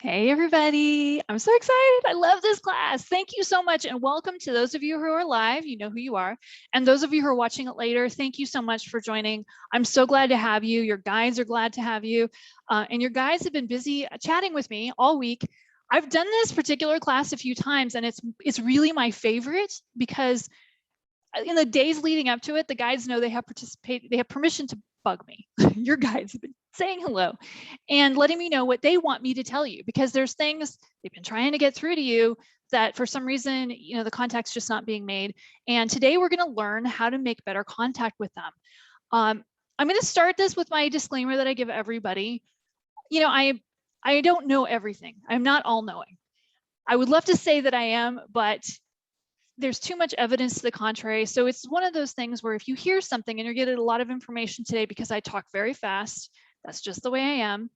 Hey, everybody. I'm so excited. I love this class. Thank you so much. And welcome to those of you who are live. You know who you are. And those of you who are watching it later, thank you so much for joining. I'm so glad to have you. Your guides are glad to have you. And your guides have been busy chatting with me all week. I've done this particular class a few times, and it's really my favorite because in the days leading up to it, the guides know they have permission to bug me. Your guides have been saying hello and letting me know what they want me to tell you, because there's things they've been trying to get through to you that for some reason, the contact's just not being made. And today we're going to learn how to make better contact with them. I'm going to start this with my disclaimer that I give everybody. I don't know everything. I'm not all knowing. I would love to say that I am, but there's too much evidence to the contrary. So it's one of those things where if you hear something and you're getting a lot of information today because I talk very fast, that's just the way I am.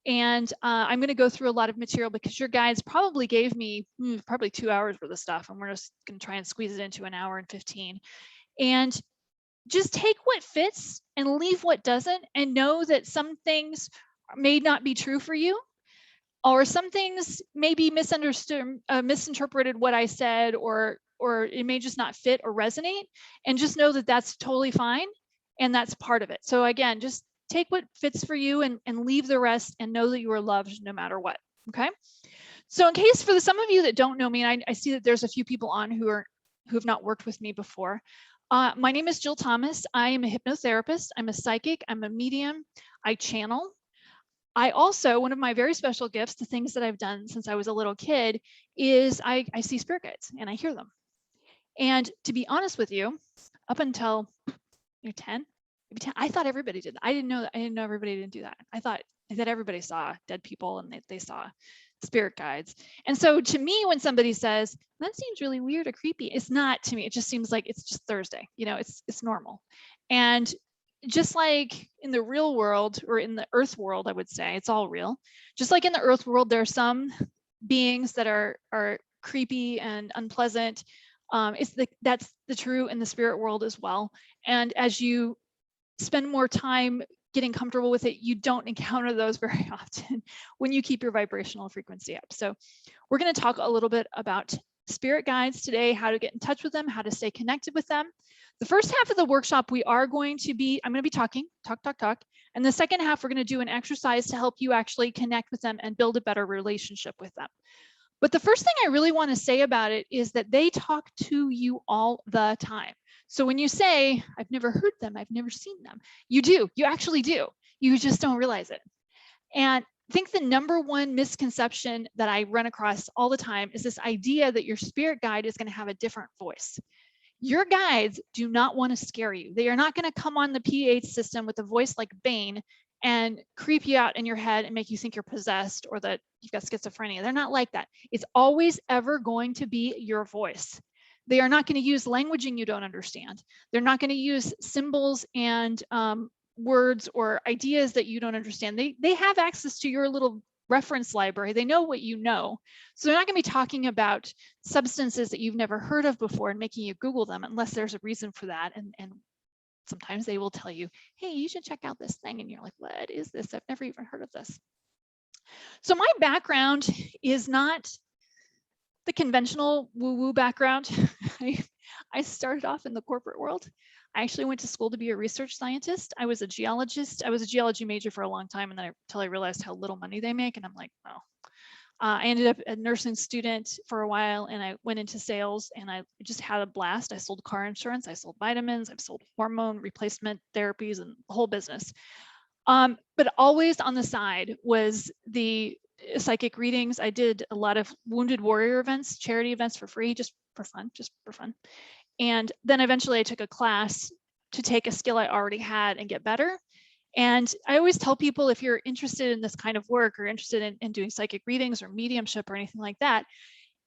And I'm going to go through a lot of material because your guides probably gave me probably 2 hours worth of stuff, and we're just going to try and squeeze it into an hour and 15. And just take what fits and leave what doesn't, and know that some things may not be true for you, or some things may be misunderstood, misinterpreted what I said, or it may just not fit or resonate, and just know that that's totally fine, and that's part of it. So again, just take what fits for you and leave the rest, and know that you are loved no matter what. Okay. So in case for some of you that don't know me, and I see that there's a few people on who have not worked with me before. My name is Jill Thomas. I am a hypnotherapist. I'm a psychic. I'm a medium. I channel. I also, one of my very special gifts, the things that I've done since I was a little kid, is I see spirit guides and I hear them. And to be honest with you, up until 10, maybe 10, I thought everybody did that. I didn't know everybody didn't do that. I thought that everybody saw dead people and they saw spirit guides. And so to me, when somebody says, that seems really weird or creepy, it's not to me. It just seems like it's just Thursday. It's normal. And just like in the real world, or in the earth world, I would say it's all real. Just like in the earth world, there are some beings that are creepy and unpleasant. That's the true in the spirit world as well. And as you spend more time getting comfortable with it, you don't encounter those very often when you keep your vibrational frequency up. So we're going to talk a little bit about spirit guides today, how to get in touch with them, how to stay connected with them. The first half of the workshop, I'm going to be talking, talk. And the second half, we're going to do an exercise to help you actually connect with them and build a better relationship with them. But the first thing I really want to say about it is that they talk to you all the time. So when you say, I've never heard them, I've never seen them, you do, you actually do. You just don't realize it. And I think the number one misconception that I run across all the time is this idea that your spirit guide is going to have a different voice. Your guides do not want to scare you. They are not going to come on the PH system with a voice like Bane and creep you out in your head and make you think you're possessed or that you've got schizophrenia. They're not like that. It's always ever going to be your voice. They are not going to use languaging you don't understand. They're not going to use symbols and words or ideas that you don't understand. They have access to your little reference library. They know what you know. So they're not going to be talking about substances that you've never heard of before and making you Google them unless there's a reason for that. And sometimes they will tell you, hey, you should check out this thing. And you're like, what is this? I've never even heard of this. So my background is not the conventional woo-woo background. I started off in the corporate world. I actually went to school to be a research scientist. I was a geologist. I was a geology major for a long time, and then until I realized how little money they make, and I'm like, oh. I ended up a nursing student for a while, and I went into sales, and I just had a blast. I sold car insurance, I sold vitamins, I've sold hormone replacement therapies, and the whole business. But always on the side was the psychic readings. I did a lot of wounded warrior events, charity events for free, just for fun. And then eventually I took a class to take a skill I already had and get better. And I always tell people, if you're interested in this kind of work or interested in doing psychic readings or mediumship or anything like that,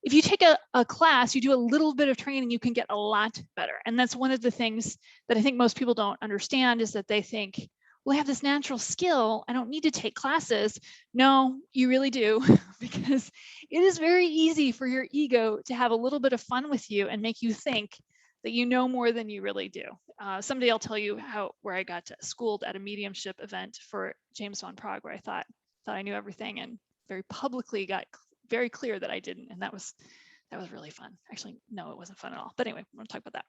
if you take a class, you do a little bit of training, you can get a lot better. And that's one of the things that I think most people don't understand, is that they think, well, I have this natural skill, I don't need to take classes. No, you really do, because it is very easy for your ego to have a little bit of fun with you and make you think that you know more than you really do. Someday I'll tell you where I got schooled at a mediumship event for James Van Praagh, where I thought I knew everything, and very publicly got very clear that I didn't, and that was really fun. Actually, no, it wasn't fun at all. But anyway, we're gonna talk about that.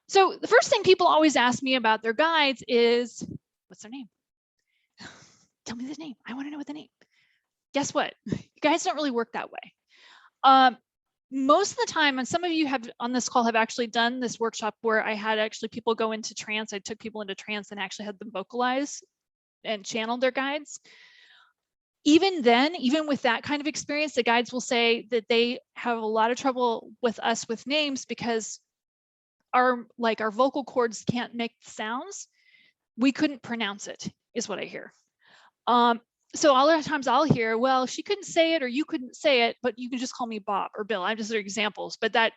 So the first thing people always ask me about their guides is, what's their name? Tell me the name. I want to know what the name. Guess what? Guides don't really work that way. Most of the time, and some of you have on this call have actually done this workshop where I had actually people go into trance. I took people into trance and actually had them vocalize and channel their guides. Even then, even with that kind of experience, the guides will say that they have a lot of trouble with us with names because our vocal cords can't make sounds. We couldn't pronounce it, is what I hear. So a lot of times I'll hear, well, she couldn't say it or you couldn't say it, but you can just call me Bob or Bill. I'm just examples, but that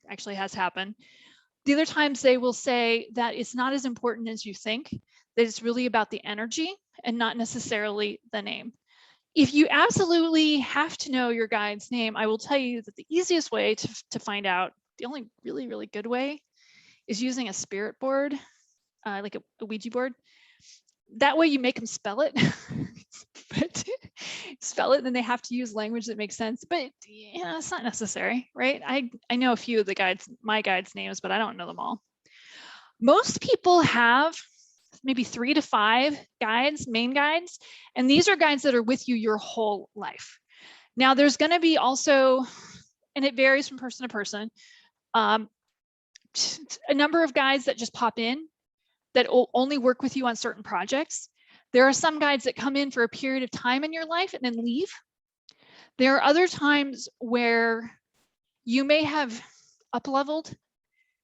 actually has happened. The other times they will say that it's not as important as you think, that it's really about the energy and not necessarily the name. If you absolutely have to know your guide's name, I will tell you that the easiest way to find out, the only really, really good way, is using a spirit board, like a Ouija board. That way you make them spell it, but spell it, and then they have to use language that makes sense. But it's not necessary, right? I know a few of my guides' names, but I don't know them all. Most people have maybe 3 to 5 guides, main guides, and these are guides that are with you your whole life. Now, there's going to be also, and it varies from person to person, a number of guides that just pop in that will only work with you on certain projects. There are some guides that come in for a period of time in your life and then leave. There are other times where you may have up-leveled,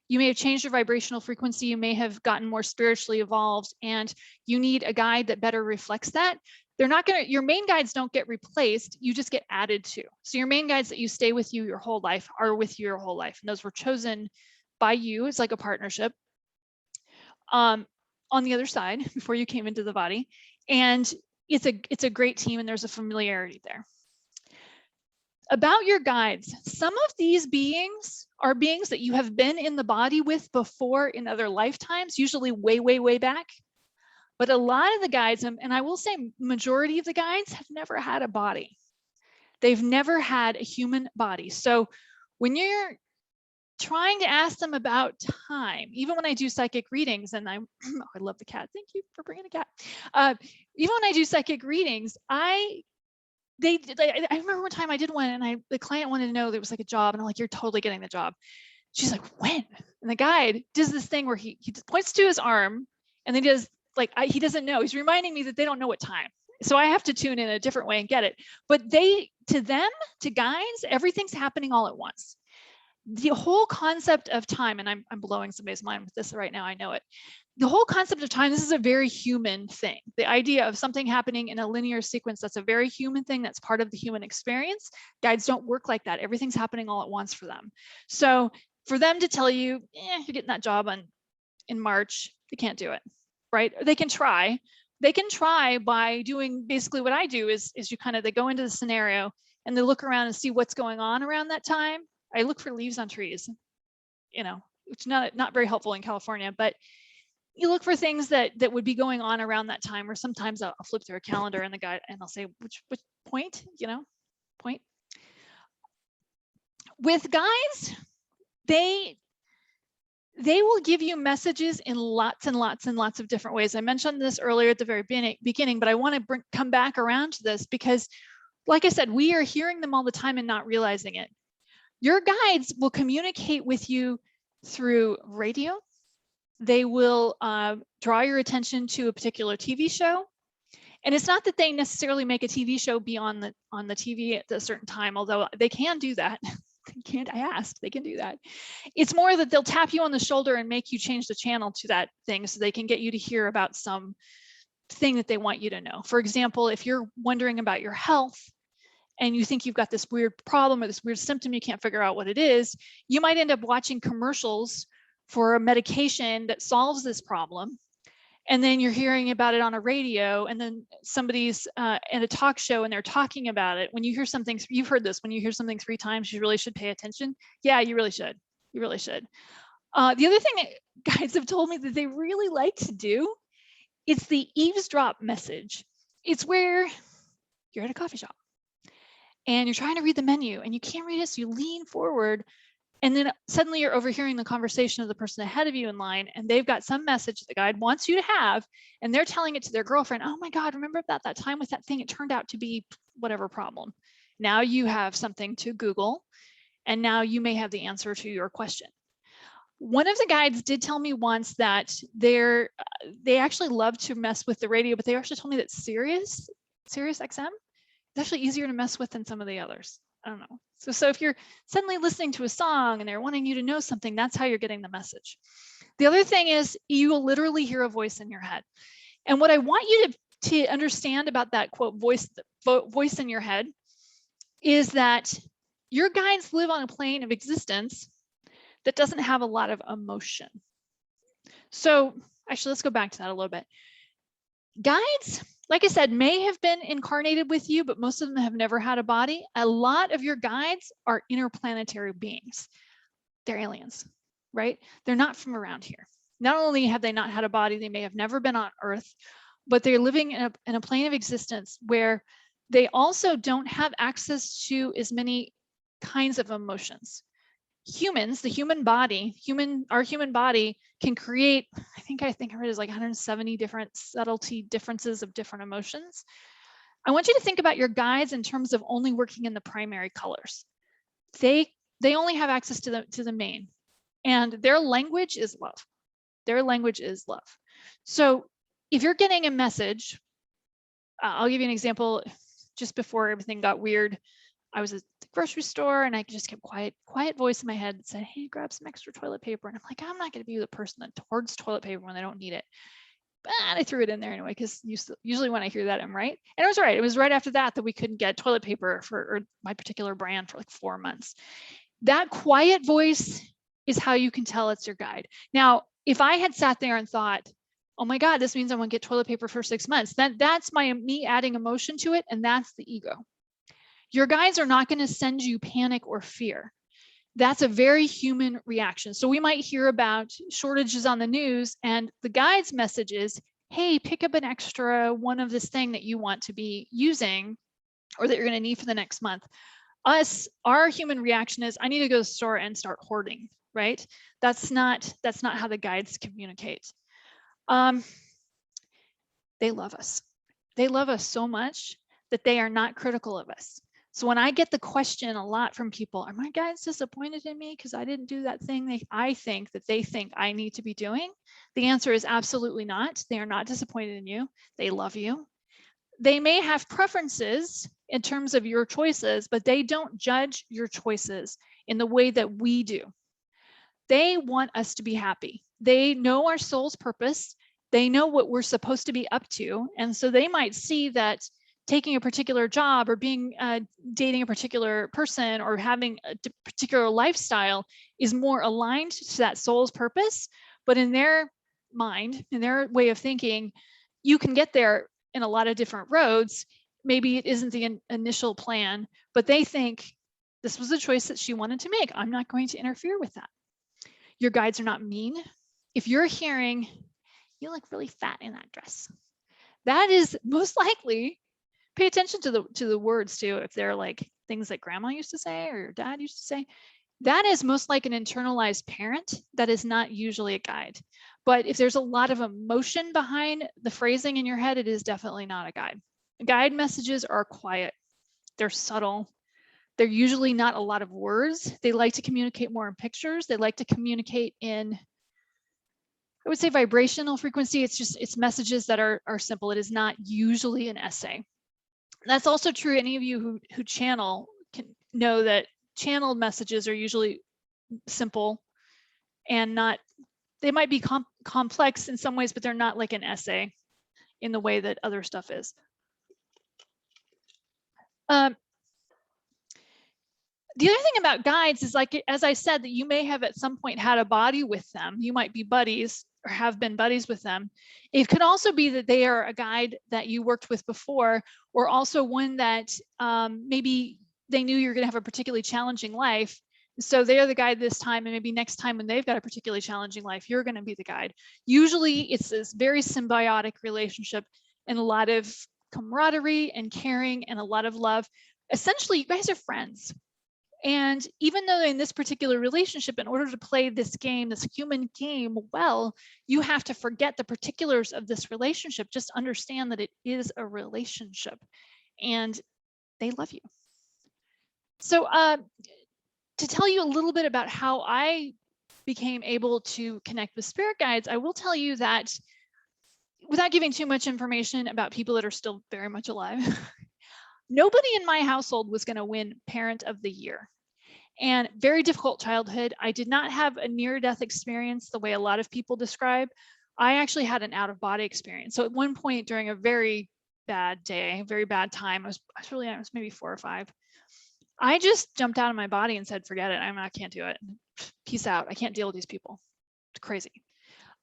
you may have changed your vibrational frequency, you may have gotten more spiritually evolved, and you need a guide that better reflects that. Your main guides don't get replaced, you just get added to. So your main guides that you stay with you your whole life are with you your whole life. And those were chosen by you. It's like a partnership. On the other side before you came into the body, and it's a great team, and there's a familiarity there. About your guides, some of these beings are beings that you have been in the body with before in other lifetimes, usually way, way, way back. But a lot of the guides, and I will say majority of the guides, have never had a body. They've never had a human body. So when you're trying to ask them about time, even when I do psychic readings, and I love the cat. Thank you for bringing a cat. Even when I do psychic readings, I remember one time I did one, and the client wanted to know there was like a job, and I'm like, you're totally getting the job. She's like, when? And the guide does this thing where he points to his arm, and then he does he doesn't know. He's reminding me that they don't know what time. So I have to tune in a different way and get it. But to guides, everything's happening all at once. The whole concept of time, and I'm blowing somebody's mind with this right now, I know it. The whole concept of time, this is a very human thing. The idea of something happening in a linear sequence, that's a very human thing, that's part of the human experience. Guides don't work like that. Everything's happening all at once for them. So for them to tell you, you're getting that job in March, they can't do it, right? They can try. They can try by doing basically what I do is they go into the scenario and they look around and see what's going on around that time. I look for leaves on trees, which is not very helpful in California, but you look for things that would be going on around that time, or sometimes I'll flip through a calendar and I'll say, which point, point. With guides, they will give you messages in lots and lots and lots of different ways. I mentioned this earlier at the very beginning, but I want to come back around to this because, like I said, we are hearing them all the time and not realizing it. Your guides will communicate with you through radio. They will draw your attention to a particular TV show. And it's not that they necessarily make a TV show be on the TV at a certain time, although they can do that. They can do that. It's more that they'll tap you on the shoulder and make you change the channel to that thing so they can get you to hear about some thing that they want you to know. For example, if you're wondering about your health, and you think you've got this weird problem or this weird symptom, you can't figure out what it is, you might end up watching commercials for a medication that solves this problem. And then you're hearing about it on a radio, and then somebody's in a talk show and they're talking about it. When you hear something, you've heard this, when you hear something 3 times, you really should pay attention. Yeah, you really should. You really should. The other thing that guides have told me that they really like to do, it's the eavesdrop message. It's where you're at a coffee shop and you're trying to read the menu and you can't read it, so you lean forward, and then suddenly you're overhearing the conversation of the person ahead of you in line, and they've got some message the guide wants you to have, and they're telling it to their girlfriend. Oh my God, remember that time with that thing? It turned out to be whatever problem. Now you have something to Google, and now you may have the answer to your question. One of the guides did tell me once that they actually love to mess with the radio, but they actually told me that Sirius XM is actually easier to mess with than some of the others. I don't know. So if you're suddenly listening to a song and they're wanting you to know something, that's how you're getting the message. The other thing is you will literally hear a voice in your head. And what I want you to understand about that quote voice in your head is that your guides live on a plane of existence that doesn't have a lot of emotion. So actually, let's go back to that a little bit. Guides, like I said, may have been incarnated with you, but most of them have never had a body. A lot of your guides are interplanetary beings. They're aliens, right? They're not from around here. Not only have they not had a body, they may have never been on Earth, but they're living in a plane of existence where they also don't have access to as many kinds of emotions. Humans, the human body, our human body can create, I think I read is like 170 different subtlety differences of different emotions. I want you to think about your guides in terms of only working in the primary colors. They only have access to the main, and their language is love. Their language is love. So if you're getting a message, I'll give you an example. Just before everything got weird, I was at the grocery store and I just kept quiet voice in my head that said, hey, grab some extra toilet paper. And I'm like, I'm not going to be the person that hoards toilet paper when they don't need it. But I threw it in there anyway, because usually when I hear that, I'm right. And it was right. It was right after that we couldn't get toilet paper for my particular brand for like 4 months. That quiet voice is how you can tell it's your guide. Now, if I had sat there and thought, oh my God, this means I won't get toilet paper for 6 months, that's me adding emotion to it, and that's the ego. Your guides are not going to send you panic or fear. That's a very human reaction. So we might hear about shortages on the news, and the guide's message is, hey, pick up an extra one of this thing that you want to be using or that you're going to need for the next month. Our human reaction is, I need to go to the store and start hoarding, right? That's not how the guides communicate. They love us. They love us so much that they are not critical of us. So when I get the question a lot from people, are my guides disappointed in me because I didn't do that thing I think that they think I need to be doing? The answer is absolutely not. They are not disappointed in you. They love you. They may have preferences in terms of your choices, but they don't judge your choices in the way that we do. They want us to be happy. They know our soul's purpose. They know what we're supposed to be up to. And so they might see that taking a particular job or dating a particular person or having a particular lifestyle is more aligned to that soul's purpose. But in their mind, in their way of thinking, you can get there in a lot of different roads. Maybe it isn't the initial plan, but they think this was a choice that she wanted to make. I'm not going to interfere with that. Your guides are not mean. If you're hearing, you look really fat in that dress, that is most likely, pay attention to the words too. If they're like things that grandma used to say or your dad used to say, that is most like an internalized parent. That is not usually a guide. But if there's a lot of emotion behind the phrasing in your head, it is definitely not a guide. Guide messages are quiet. They're subtle. They're usually not a lot of words. They like to communicate more in pictures. They like to communicate in, I would say, vibrational frequency. It's messages that are simple. It is not usually an essay. That's also true. Any of you who channel can know that channeled messages are usually simple and they might be complex in some ways, but they're not like an essay in the way that other stuff is. The other thing about guides is, like, as I said, that you may have at some point had a body with them. You might be buddies or have been buddies with them. It could also be that they are a guide that you worked with before, or also one that maybe they knew you're going to have a particularly challenging life. So they're the guide this time, and maybe next time when they've got a particularly challenging life, you're going to be the guide. Usually it's this very symbiotic relationship and a lot of camaraderie and caring and a lot of love. essentially, you guys are friends. And even though in this particular relationship, in order to play this game, this human game well, you have to forget the particulars of this relationship. Just understand that it is a relationship and they love you. So to tell you a little bit about how I became able to connect with spirit guides, I will tell you that without giving too much information about people that are still very much alive, nobody in my household was going to win Parent of the Year. And very difficult childhood. I did not have a near-death experience the way a lot of people describe. I actually had an out-of-body experience. So at one point during a very bad day, very bad time, I was maybe 4 or 5. I just jumped out of my body and said, forget it. I can't do it. Peace out. I can't deal with these people. It's crazy.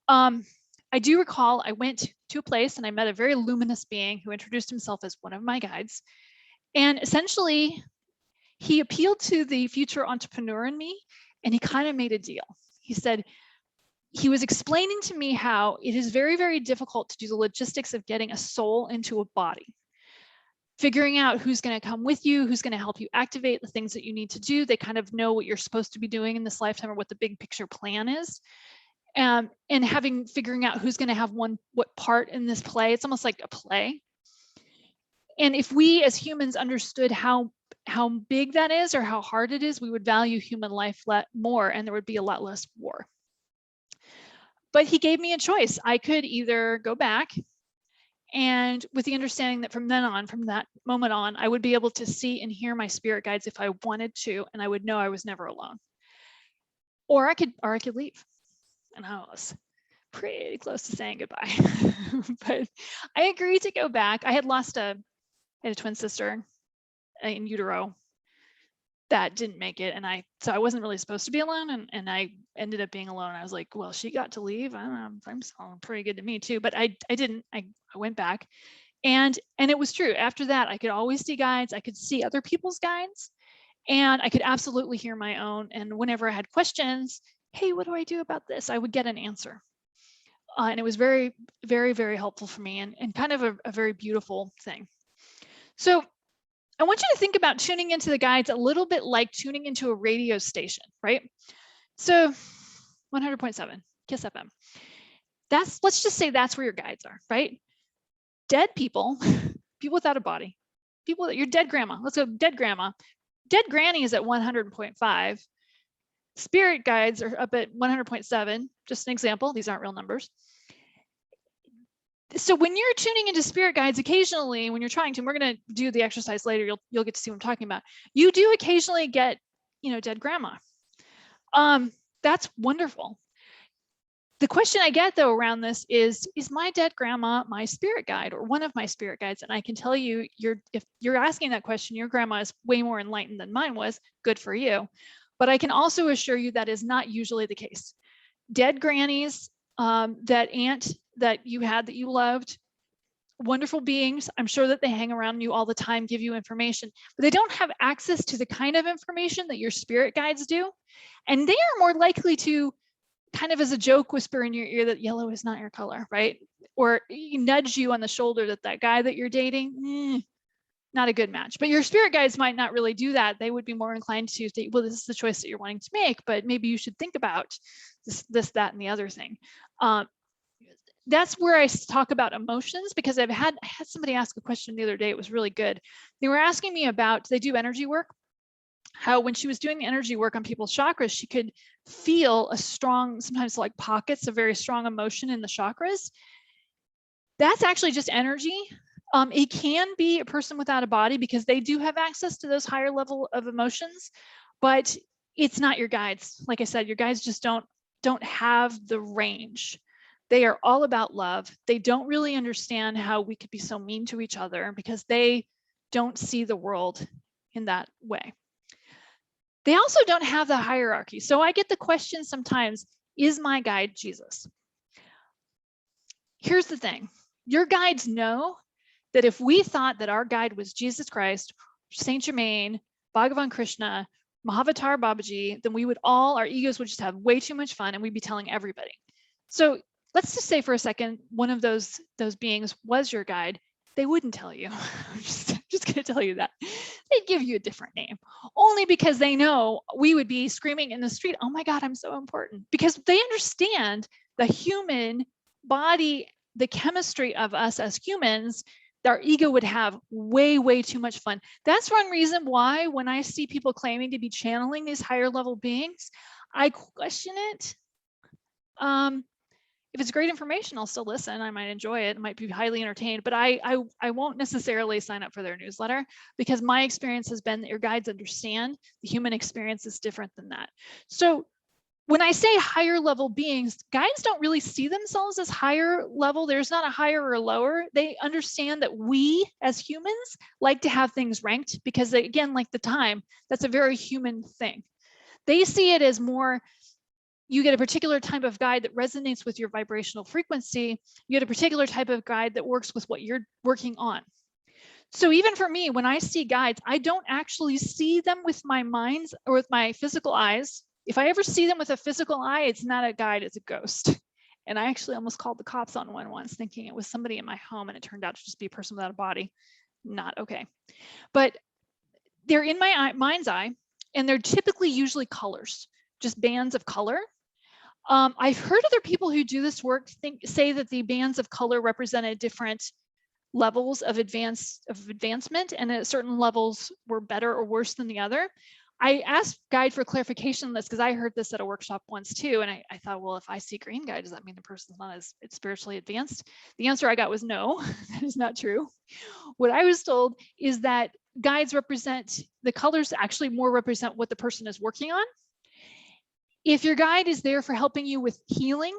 I do recall I went to a place and I met a very luminous being who introduced himself as one of my guides. And essentially, he appealed to the future entrepreneur in me, and he kind of made a deal. He said, he was explaining to me how it is very, very difficult to do the logistics of getting a soul into a body. Figuring out who's going to come with you, who's going to help you activate the things that you need to do. They kind of know what you're supposed to be doing in this lifetime or what the big picture plan is. And figuring out who's going to have what part in this play. It's almost like a play. And if we as humans understood how big that is or how hard it is, we would value human life more and there would be a lot less war. But he gave me a choice. I could either go back and with the understanding that from that moment on, I would be able to see and hear my spirit guides if I wanted to, and I would know I was never alone. Or I could leave. And I was pretty close to saying goodbye. But I agreed to go back. I had a twin sister in utero that didn't make it, and so I wasn't really supposed to be alone, and I ended up being alone. I was like, well, she got to leave. I don't know, I'm sounding pretty good to me too, but I didn't. I went back, and it was true. After that, I could always see guides. I could see other people's guides, and I could absolutely hear my own. And whenever I had questions, hey, what do I do about this? I would get an answer. And it was very, very, very helpful for me and kind of a very beautiful thing. So I want you to think about tuning into the guides a little bit like tuning into a radio station, right? So 100.7 KISS FM. Let's just say that's where your guides are, right? Dead people, people without a body, your dead grandma. Let's go dead grandma. Dead granny is at 100.5. Spirit guides are up at 100.7, just an example. These aren't real numbers. So when you're tuning into spirit guides occasionally, when you're trying to, and we're going to do the exercise later, you'll get to see what I'm talking about. You do occasionally get, dead grandma. That's wonderful. The question I get though around this is my dead grandma my spirit guide or one of my spirit guides? And I can tell you, if you're asking that question, your grandma is way more enlightened than mine was. Good for you. But I can also assure you that is not usually the case. Dead grannies, that aunt that you had that you loved, wonderful beings. I'm sure that they hang around you all the time, give you information, but they don't have access to the kind of information that your spirit guides do. And they are more likely to kind of as a joke whisper in your ear that yellow is not your color, right? Or nudge you on the shoulder that guy that you're dating, not a good match. But your spirit guides might not really do that. They would be more inclined to say, well, this is the choice that you're wanting to make, but maybe you should think about this, that, and the other thing. That's where I talk about emotions, because I had somebody ask a question the other day. It was really good. They were asking me about, they do energy work, how when she was doing the energy work on people's chakras, she could feel a strong, sometimes like pockets of very strong emotion in the chakras. That's actually just energy. It can be a person without a body because they do have access to those higher level of emotions, but it's not your guides. Like I said, your guides just don't have the range. They are all about love. They don't really understand how we could be so mean to each other because they don't see the world in that way. They also don't have the hierarchy. So I get the question sometimes, is my guide Jesus? Here's the thing. Your guides know that if we thought that our guide was Jesus Christ, Saint Germain, Bhagavan Krishna, Mahavatar Babaji, then our egos would just have way too much fun and we'd be telling everybody. So let's just say for a second, one of those beings was your guide. They wouldn't tell you. I'm just going to tell you that. they'd give you a different name, only because they know we would be screaming in the street, oh my God, I'm so important, because they understand the human body, the chemistry of us as humans. Our ego would have way, way too much fun. That's one reason why when I see people claiming to be channeling these higher level beings, I question it. If it's great information, I'll still listen. I might enjoy it. I might be highly entertained, but I won't necessarily sign up for their newsletter, because my experience has been that your guides understand the human experience is different than that. So when I say higher level beings, guides don't really see themselves as higher level. There's not a higher or lower. They understand that we as humans like to have things ranked, because they, again, like the time, that's a very human thing. They see it as more, you get a particular type of guide that resonates with your vibrational frequency. You get a particular type of guide that works with what you're working on. So even for me, when I see guides, I don't actually see them with my mind's or with my physical eyes. If I ever see them with a physical eye, it's not a guide, it's a ghost. And I actually almost called the cops on one once, thinking it was somebody in my home, and it turned out to just be a person without a body. Not okay. But they're in my mind's eye, and they're typically usually colors, just bands of color. I've heard other people who do this work say that the bands of color represented different levels of advancement, and at certain levels were better or worse than the other. I asked guide for clarification on this, because I heard this at a workshop once too, and I thought, well, if I see green guide, does that mean the person's not as spiritually advanced? The answer I got was no, that is not true. What I was told is that guides represent, the colors actually more represent what the person is working on. If your guide is there for helping you with healing,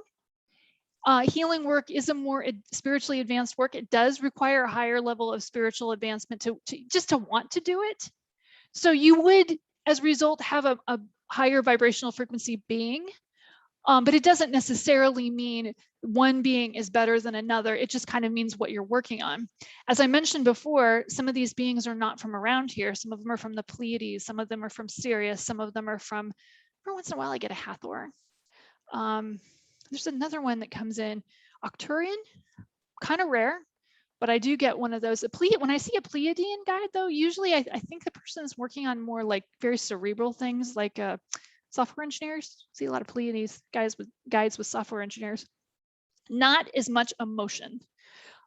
healing work is a more spiritually advanced work. It does require a higher level of spiritual advancement to just to want to do it. So you would, as a result, have a higher vibrational frequency being, but it doesn't necessarily mean one being is better than another. It just kind of means what you're working on. As I mentioned before, some of these beings are not from around here. Some of them are from the Pleiades. Some of them are from Sirius. Some of them are from, every once in a while I get a Hathor. There's another one that comes in, Arcturian, kind of rare, but I do get one of those. When I see a Pleiadian guide though, usually I think the person's working on more like very cerebral things, like software engineers. See a lot of Pleiades guides with software engineers. Not as much emotion,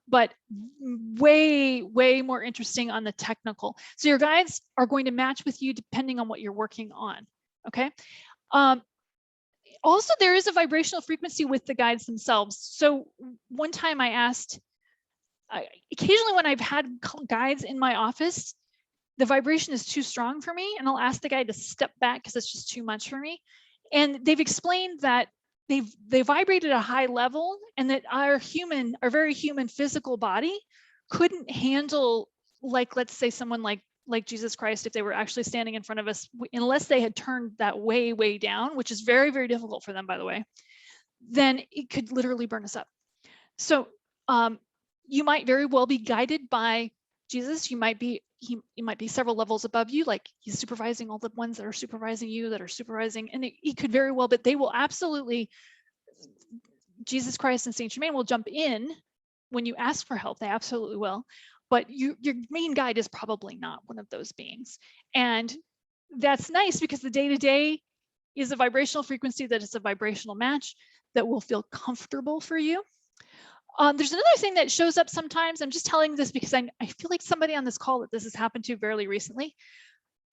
but way, way more interesting on the technical. So your guides are going to match with you depending on what you're working on, okay? Also, there is a vibrational frequency with the guides themselves. So one time I asked, occasionally when I've had guides in my office, the vibration is too strong for me, and I'll ask the guide to step back because it's just too much for me. And they've explained that they vibrate at a high level, and that our very human physical body couldn't handle, like, let's say someone like Jesus Christ, if they were actually standing in front of us, unless they had turned that way, way down, which is very, very difficult for them, by the way, then it could literally burn us up. So you might very well be guided by Jesus. He might be several levels above you, like he's supervising all the ones that are supervising you, that are supervising, and he could very well, but they will absolutely, Jesus Christ and Saint Germain will jump in when you ask for help. They absolutely will. But your main guide is probably not one of those beings. And that's nice, because the day-to-day is a vibrational frequency that is a vibrational match that will feel comfortable for you. There's another thing that shows up sometimes. I'm just telling this because I feel like somebody on this call that this has happened to fairly recently.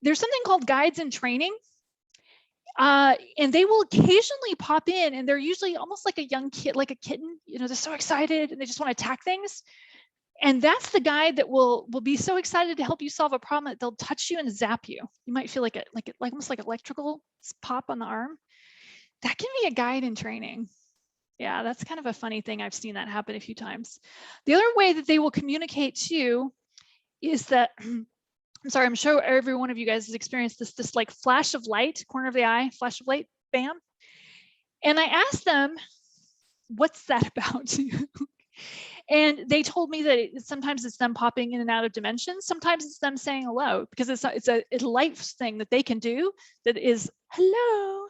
There's something called guides in training. And they will occasionally pop in, and they're usually almost like a young kid, like a kitten. You know, they're so excited and they just want to attack things. And that's the guide that will be so excited to help you solve a problem that they'll touch you and zap you. You might feel like almost like electrical pop on the arm. That can be a guide in training. Yeah, that's kind of a funny thing. I've seen that happen a few times. The other way that they will communicate too is that, I'm sorry, I'm sure every one of you guys has experienced this like flash of light, corner of the eye, flash of light, bam. And I asked them, what's that about? And they told me that sometimes it's them popping in and out of dimensions. Sometimes it's them saying hello, because it's a life thing that they can do that is hello.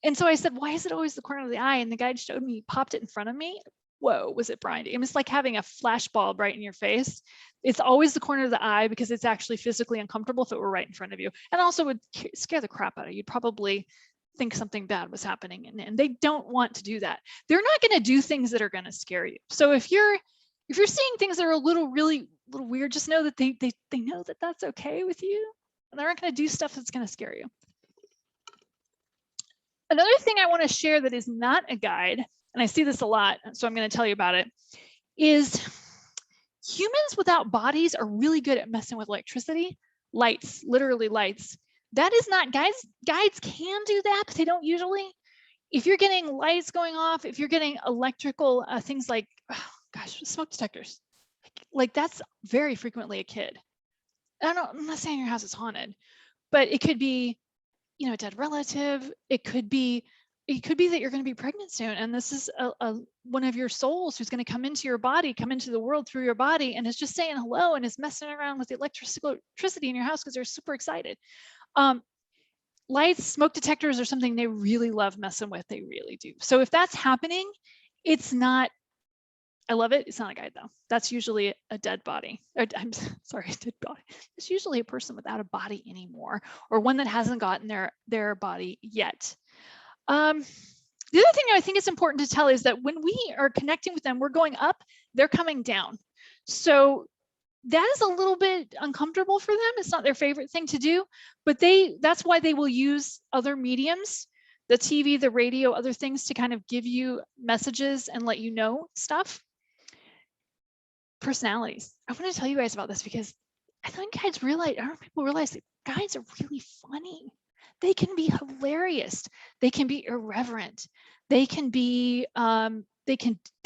And so I said, why is it always the corner of the eye? And the guide showed me, popped it in front of me. whoa, was it blinding? I mean, it's like having a flash bulb right in your face. It's always the corner of the eye because it's actually physically uncomfortable if it were right in front of you, and also would scare the crap out of you. You'd probably think something bad was happening, and they don't want to do that. They're not going to do things that are going to scare you. So if you're seeing things that are a little weird, just know that they know that that's okay with you, and they're not going to do stuff that's going to scare you. Another thing I want to share that is not a guide, and I see this a lot, so I'm going to tell you about it, is humans without bodies are really good at messing with electricity, lights, literally lights. That is not, guides can do that, but they don't usually. If you're getting lights going off, if you're getting electrical things like, oh gosh, smoke detectors, like that's very frequently a kid. I'm not saying your house is haunted, but it could be, you know, a dead relative. It could be that you're going to be pregnant soon, and this is one of your souls who's going to come into your body, come into the world through your body, and is just saying hello and is messing around with the electricity in your house because they're super excited. Lights, smoke detectors are something they really love messing with. They really do. So if that's happening, it's not, I love it. It's not a guide though. That's usually a dead body. I'm sorry, a dead body. It's usually a person without a body anymore, or one that hasn't gotten their body yet. The other thing I think is important to tell is that when we are connecting with them, we're going up, they're coming down. So that is a little bit uncomfortable for them. It's not their favorite thing to do, but that's why they will use other mediums, the TV, the radio, other things to kind of give you messages and let you know stuff. Personalities. I want to tell you guys about this because I think guides realize, I don't know if people realize that guides are really funny. They can be hilarious. They can be irreverent. They can be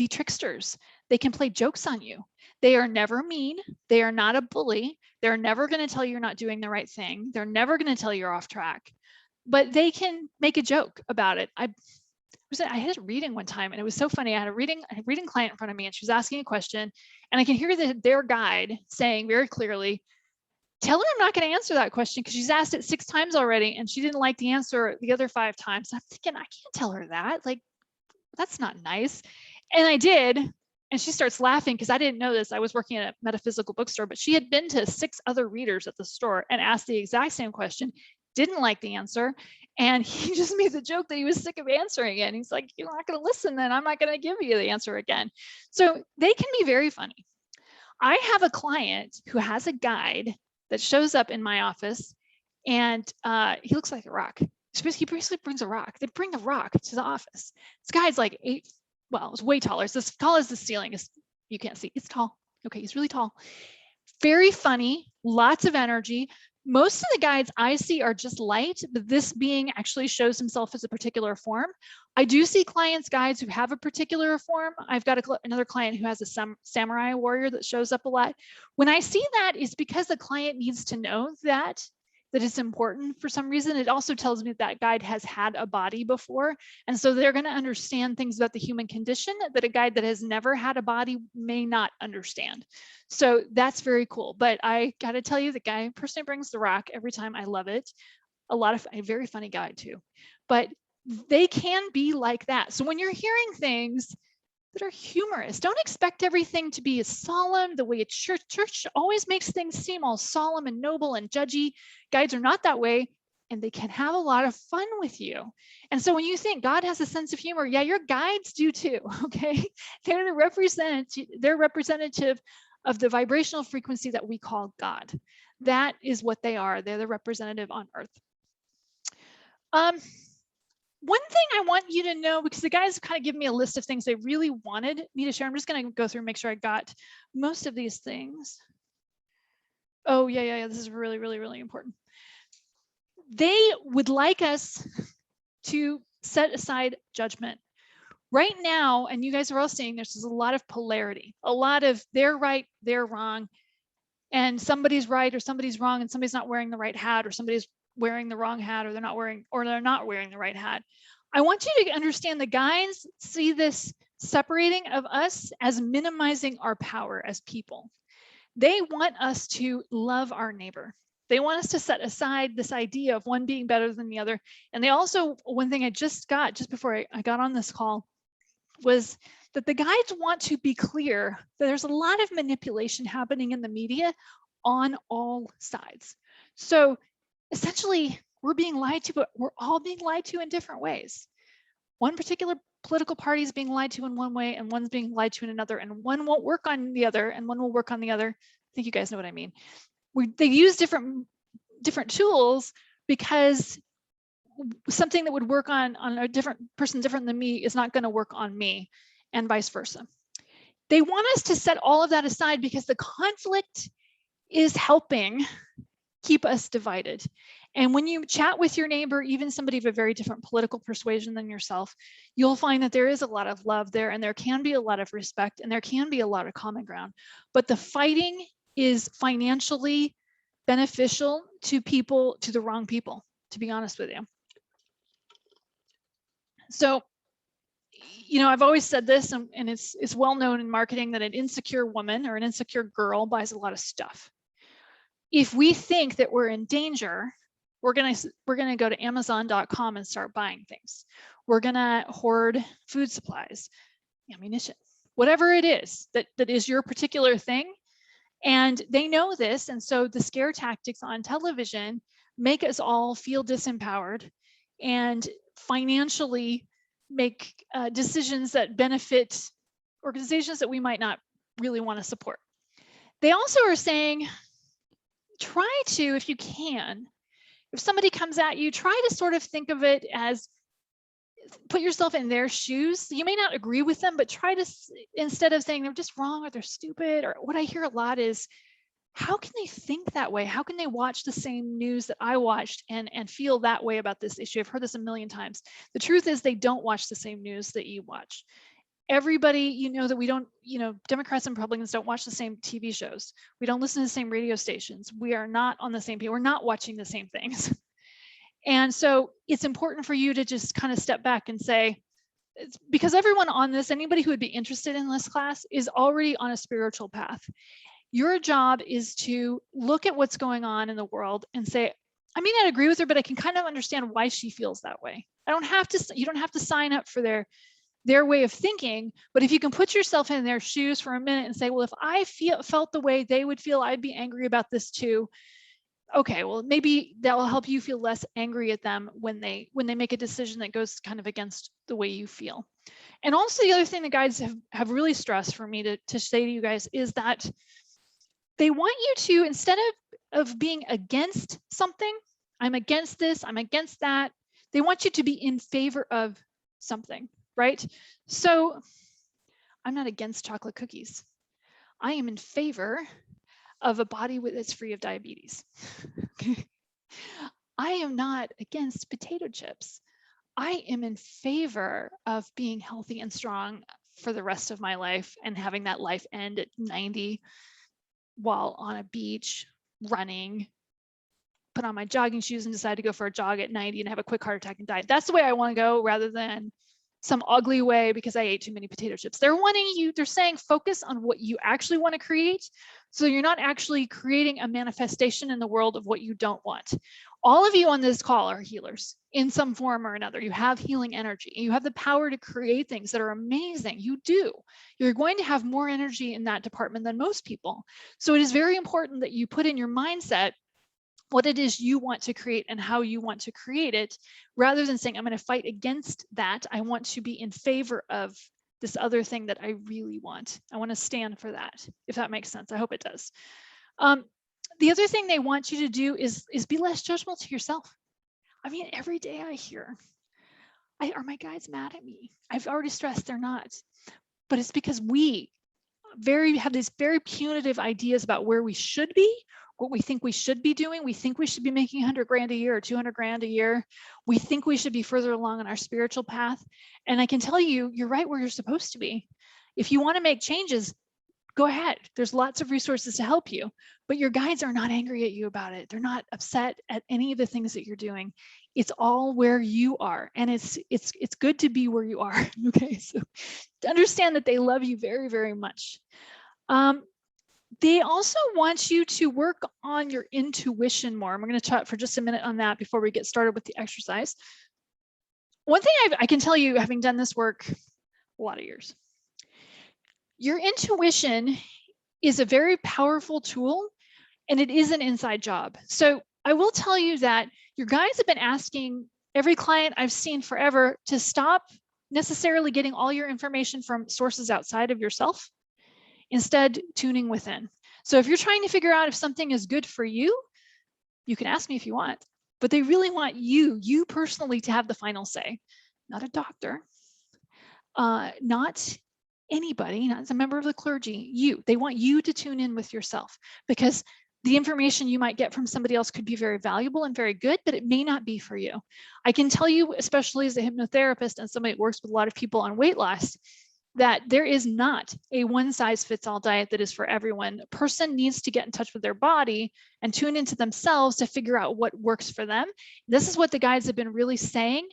tricksters. They can play jokes on you. They are never mean. They are not a bully. They're never going to tell you you're not doing the right thing. They're never going to tell you you're off track, but they can make a joke about it. I had a reading one time and it was so funny. I had a reading client in front of me and she was asking a question and I can hear their guide saying very clearly, tell her I'm not going to answer that question because she's asked it 6 times already and she didn't like the answer the other 5 times. I'm thinking, I can't tell her that. Like, that's not nice. And I did. And she starts laughing because I didn't know this. I was working at a metaphysical bookstore, but she had been to 6 other readers at the store and asked the exact same question, didn't like the answer. And he just made the joke that he was sick of answering it. And he's like, you're not going to listen, then I'm not going to give you the answer again. So they can be very funny. I have a client who has a guide that shows up in my office and he looks like a rock. He basically brings a rock. They bring the rock to the office. This guy's like 8, well, it's way taller. It's as tall as the ceiling. You can't see. It's tall. Okay, he's really tall. Very funny, lots of energy. Most of the guides I see are just light, but this being actually shows himself as a particular form. I do see clients' guides who have a particular form. I've got another client who has a samurai warrior that shows up a lot. When I see that, it's because the client needs to know that it's important for some reason. It also tells me that guide has had a body before. And so they're going to understand things about the human condition that a guide that has never had a body may not understand. So that's very cool. But I got to tell you, the guy personally brings the rock every time. I love it. A very funny guide too. But they can be like that. So when you're hearing things that are humorous, don't expect everything to be as solemn. The way church always makes things seem all solemn and noble and judgy. Guides are not that way, and they can have a lot of fun with you. And so when you think God has a sense of humor, yeah, your guides do too, okay? They're representative of the vibrational frequency that we call God. That is what they are. They're the representative on earth. One thing I want you to know, because the guys kind of give me a list of things they really wanted me to share. I'm just going to go through and make sure I got most of these things. Oh, yeah. This is really, really, really important. They would like us to set aside judgment. Right now, and you guys are all seeing, there's a lot of polarity, a lot of they're right, they're wrong, and somebody's right or somebody's wrong, and somebody's not wearing the right hat, or somebody's wearing the wrong hat, or they're not wearing the right hat. I want you to understand the guides see this separating of us as minimizing our power as people. They want us to love our neighbor. They want us to set aside this idea of one being better than the other. And they also, one thing I just got just before I got on this call was that the guides want to be clear that there's a lot of manipulation happening in the media on all sides. So essentially, we're being lied to, but we're all being lied to in different ways. One particular political party is being lied to in one way, and one's being lied to in another, and one won't work on the other, and one will work on the other. I think you guys know what I mean. They use different tools because something that would work on a different person different than me is not going to work on me, and vice versa. They want us to set all of that aside because the conflict is helping keep us divided. And when you chat with your neighbor, even somebody of a very different political persuasion than yourself, you'll find that there is a lot of love there, and there can be a lot of respect, and there can be a lot of common ground. But the fighting is financially beneficial to people, to the wrong people, to be honest with you. So, you know, I've always said this, and it's well known in marketing that an insecure woman or an insecure girl buys a lot of stuff. If we think that we're in danger, we're gonna go to Amazon.com and start buying things. We're gonna hoard food supplies, ammunition, whatever it is that is your particular thing. And they know this, and so the scare tactics on television make us all feel disempowered and financially make decisions that benefit organizations that we might not really want to support. They also are saying, try to, if you can, if somebody comes at you, try to sort of think of it as, put yourself in their shoes. You may not agree with them, but try to, instead of saying they're just wrong or they're stupid, or what I hear a lot is, how can they think that way? How can they watch the same news that I watched and feel that way about this issue? I've heard this a million times. The truth is they don't watch the same news that you watch. Everybody, you know that we don't, you know, Democrats and Republicans don't watch the same TV shows. We don't listen to the same radio stations. We are not on the same page. We're not watching the same things. And so it's important for you to just kind of step back and say, because everyone on this, anybody who would be interested in this class is already on a spiritual path. Your job is to look at what's going on in the world and say, I may not agree with her, but I can kind of understand why she feels that way. You don't have to sign up for their way of thinking, but if you can put yourself in their shoes for a minute and say, well, if I felt the way they would feel, I'd be angry about this too. Okay, well, maybe that will help you feel less angry at them when they make a decision that goes kind of against the way you feel. And also the other thing the guides have really stressed for me to say to you guys is that they want you to, instead of being against something, I'm against this, I'm against that, they want you to be in favor of something, right? So I'm not against chocolate cookies. I am in favor of a body that's free of diabetes. I am not against potato chips. I am in favor of being healthy and strong for the rest of my life and having that life end at 90 while on a beach running, put on my jogging shoes and decide to go for a jog at 90 and have a quick heart attack and die. That's the way I want to go, rather than some ugly way because I ate too many potato chips. They're saying focus on what you actually want to create. So you're not actually creating a manifestation in the world of what you don't want. All of you on this call are healers in some form or another. You have healing energy. You have the power to create things that are amazing. You do. You're going to have more energy in that department than most people. So it is very important that you put in your mindset what it is you want to create and how you want to create it, rather than saying, I'm going to fight against that. I want to be in favor of this other thing that I really want. I want to stand for that, if that makes sense. I hope it does. The other thing they want you to do is be less judgmental to yourself. I mean, every day I hear, are my guides mad at me? I've already stressed they're not. But it's because we have these very punitive ideas about where we should be, what we think we should be doing. We think we should be making 100 grand a year or 200 grand a year. We think we should be further along on our spiritual path. And I can tell you, you're right where you're supposed to be. If you want to make changes, go ahead. There's lots of resources to help you, but your guides are not angry at you about it. They're not upset at any of the things that you're doing. It's all where you are. And it's good to be where you are. Okay. So to understand that they love you very, very much. They also want you to work on your intuition more. I'm going to chat for just a minute on that before we get started with the exercise. One thing I can tell you, having done this work a lot of years, Your intuition is a very powerful tool, and it is an inside job. So I will tell you that your guides have been asking every client I've seen forever to stop necessarily getting all your information from sources outside of yourself, instead tuning within. So if you're trying to figure out if something is good for you, you can ask me if you want, but they really want you personally to have the final say, not a doctor, not anybody, not as a member of the clergy, you. They want you to tune in with yourself, because the information you might get from somebody else could be very valuable and very good, but it may not be for you. I can tell you, especially as a hypnotherapist and somebody that works with a lot of people on weight loss, that there is not a one size fits all diet that is for everyone. A person needs to get in touch with their body and tune into themselves to figure out what works for them. This is what the guides have been really saying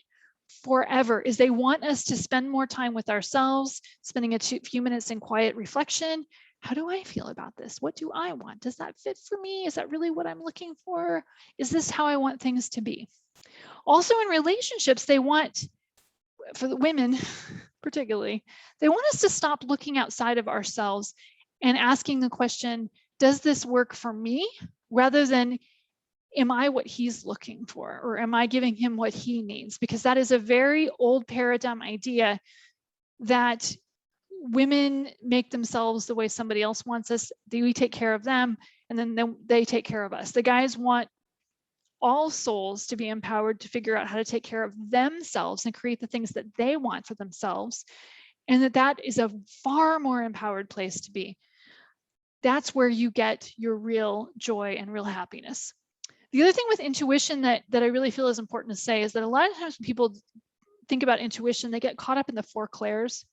forever, is they want us to spend more time with ourselves, spending a few minutes in quiet reflection. How do I feel about this? What do I want? Does that fit for me? Is that really what I'm looking for? Is this how I want things to be? Also in relationships, they want, for the women particularly, they want us to stop looking outside of ourselves and asking the question, does this work for me? Rather than, am I what he's looking for? Or am I giving him what he needs? Because that is a very old paradigm idea that women make themselves the way somebody else wants us. We take care of them, and then they take care of us. The guys want all souls to be empowered to figure out how to take care of themselves and create the things that they want for themselves. And that is a far more empowered place to be. That's where you get your real joy and real happiness. The other thing with intuition that I really feel is important to say is that a lot of times when people think about intuition, they get caught up in the 4 clairs: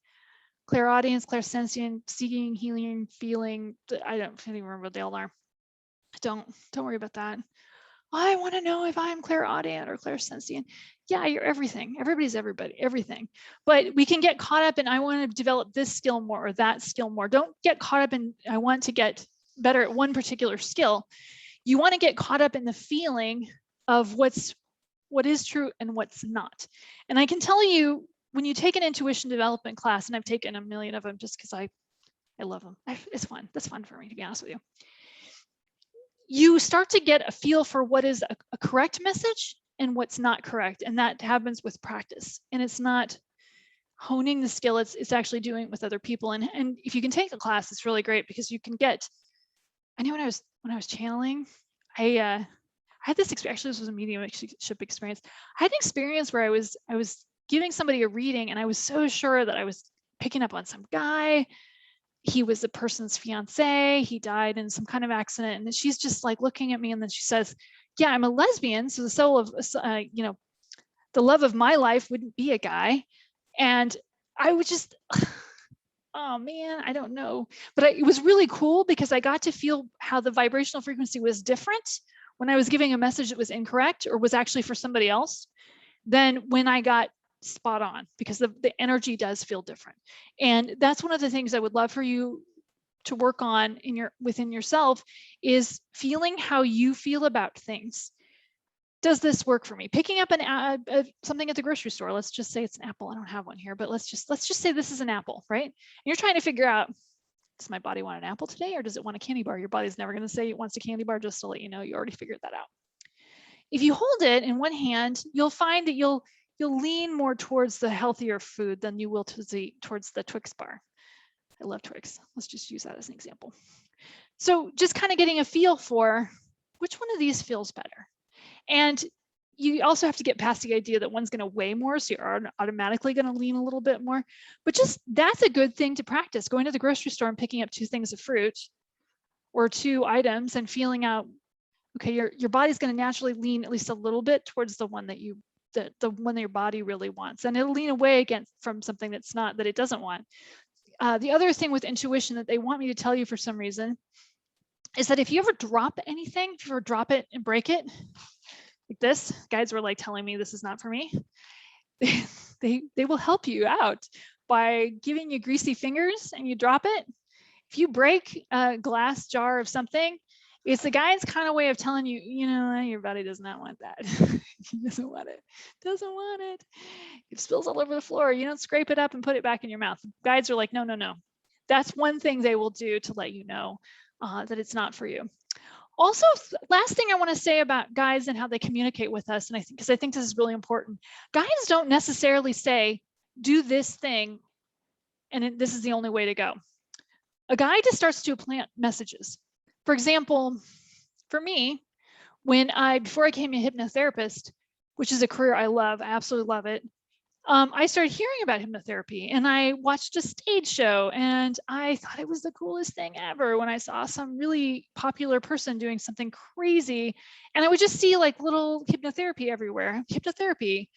clairaudience, clairsentient, seeing, healing, feeling. I don't even remember what they all are. Don't worry about that. I want to know if I'm clairaudient or clairsentient. Yeah, you're everything. Everybody's everybody, everything. But we can get caught up in, I want to develop this skill more or that skill more. Don't get caught up in, I want to get better at one particular skill. You want to get caught up in the feeling of what is true and what's not. And I can tell you, when you take an intuition development class, and I've taken a million of them just because I love them. It's fun. That's fun for me, to be honest with you. You start to get a feel for what is a correct message and what's not correct. And that happens with practice. And it's not honing the skill, it's actually doing it with other people. And if you can take a class, it's really great, because you can get, I know when I was channeling, I had this experience. Actually, this was a mediumship experience. I had an experience where I was giving somebody a reading, and I was so sure that I was picking up on some guy. He was the person's fiance. He died in some kind of accident. And then she's just like looking at me, and then she says, yeah, I'm a lesbian. So the soul of, the love of my life wouldn't be a guy. And I would just, oh man, I don't know. But it was really cool, because I got to feel how the vibrational frequency was different when I was giving a message that was incorrect or was actually for somebody else than when I got spot on, because the energy does feel different. And that's one of the things I would love for you to work on within yourself, is feeling how you feel about things. Does this work for me? Picking up something at the grocery store. Let's just say it's an apple. I don't have one here, but let's just say this is an apple, right? And you're trying to figure out, does my body want an apple today, or does it want a candy bar? Your body's never going to say it wants a candy bar, just to let you know you already figured that out. If you hold it in one hand, you'll find that you'll lean more towards the healthier food than you will towards the Twix bar. I love Twix. Let's just use that as an example. So just kind of getting a feel for which one of these feels better. And you also have to get past the idea that one's going to weigh more, so you're automatically going to lean a little bit more. But just, that's a good thing to practice, going to the grocery store and picking up 2 things of fruit or 2 items and feeling out, okay, your body's going to naturally lean at least a little bit towards the one that the one that your body really wants, and it'll lean away from something that it doesn't want. The other thing with intuition that they want me to tell you for some reason is that if you ever drop anything, if you ever drop it and break it, like this, guides were like telling me this is not for me. They will help you out by giving you greasy fingers and you drop it. If you break a glass jar of something, it's the guide's kind of way of telling you, your body does not want that. He doesn't want it. Doesn't want it. It spills all over the floor. You don't scrape it up and put it back in your mouth. Guides are like, no. That's one thing they will do to let you know that it's not for you. Also, last thing I want to say about guides and how they communicate with us, and because I think this is really important, guides don't necessarily say, do this thing, and this is the only way to go. A guide just starts to plant messages. For example, for me, before I became a hypnotherapist, which is a career I love, I absolutely love it, I started hearing about hypnotherapy, and I watched a stage show, and I thought it was the coolest thing ever when I saw some really popular person doing something crazy, and I would just see like little hypnotherapy everywhere, hypnotherapy.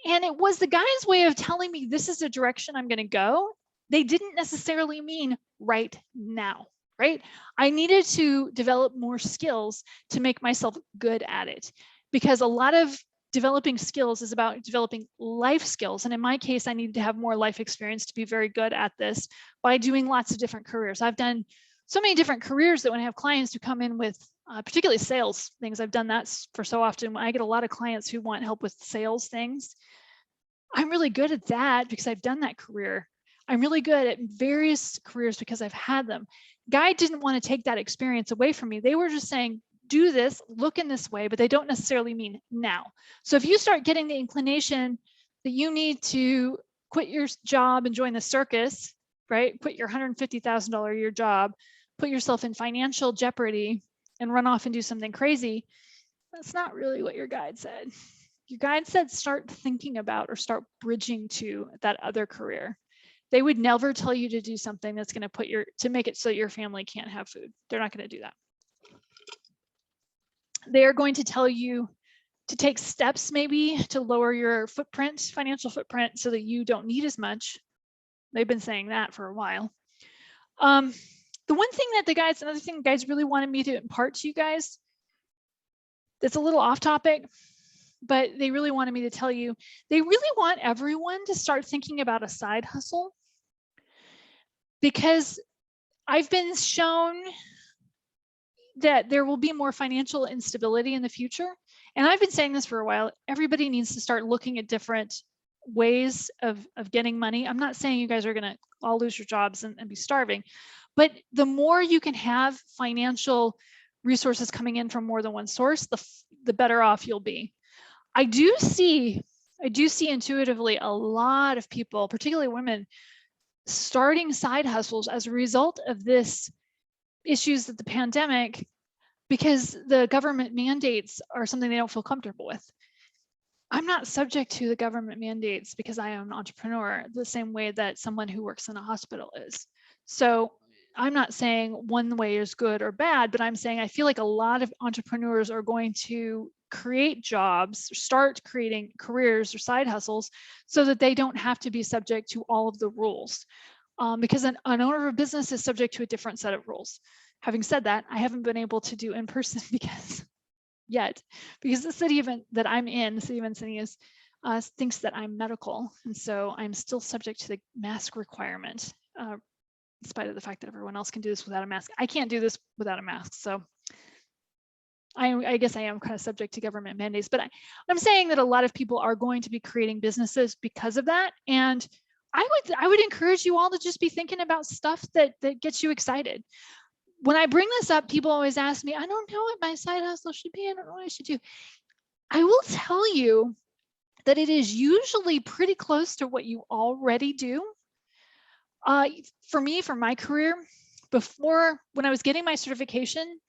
And it was the guy's way of telling me this is the direction I'm going to go. They didn't necessarily mean right now, right? I needed to develop more skills to make myself good at it, because a lot of developing skills is about developing life skills. And in my case, I needed to have more life experience to be very good at this by doing lots of different careers. I've done so many different careers that when I have clients who come in with particularly sales things, I've done that for so often. I get a lot of clients who want help with sales things. I'm really good at that because I've done that career. I'm really good at various careers because I've had them. Guide didn't want to take that experience away from me. They were just saying, do this, look in this way, but they don't necessarily mean now. So if you start getting the inclination that you need to quit your job and join the circus, right? Quit your $150,000 a year job, put yourself in financial jeopardy and run off and do something crazy, that's not really what your guide said. Your guide said start thinking about or start bridging to that other career. They would never tell you to do something that's going to make it so your family can't have food. They're not going to do that. They are going to tell you to take steps maybe to lower your footprint, financial footprint, so that you don't need as much. They've been saying that for a while. The one thing that another thing the guides really wanted me to impart to you guys, that's a little off topic, but they really wanted me to tell you, they really want everyone to start thinking about a side hustle, because I've been shown that there will be more financial instability in the future. And I've been saying this for a while. Everybody needs to start looking at different ways of getting money. I'm not saying you guys are going to all lose your jobs and be starving, but the more you can have financial resources coming in from more than one source, the better off you'll be. I do see intuitively a lot of people, particularly women, starting side hustles as a result of this issues that the pandemic, because the government mandates are something they don't feel comfortable with. I'm not subject to the government mandates because I am an entrepreneur the same way that someone who works in a hospital is. So I'm not saying one way is good or bad, but I'm saying I feel like a lot of entrepreneurs are going to create jobs, start creating careers or side hustles so that they don't have to be subject to all of the rules. Because an owner of a business is subject to a different set of rules. Having said that, I haven't been able to do in person because the city event that I'm in, the city of Encinitas, thinks that I'm medical. And so I'm still subject to the mask requirement, in spite of the fact that everyone else can do this without a mask. I can't do this without a mask. So I guess I am kind of subject to government mandates, but I'm saying that a lot of people are going to be creating businesses because of that. And I would encourage you all to just be thinking about stuff that gets you excited. When I bring this up, people always ask me, I don't know what my side hustle should be. I don't know what I should do. I will tell you that it is usually pretty close to what you already do. For me, for my career, when I was getting my certification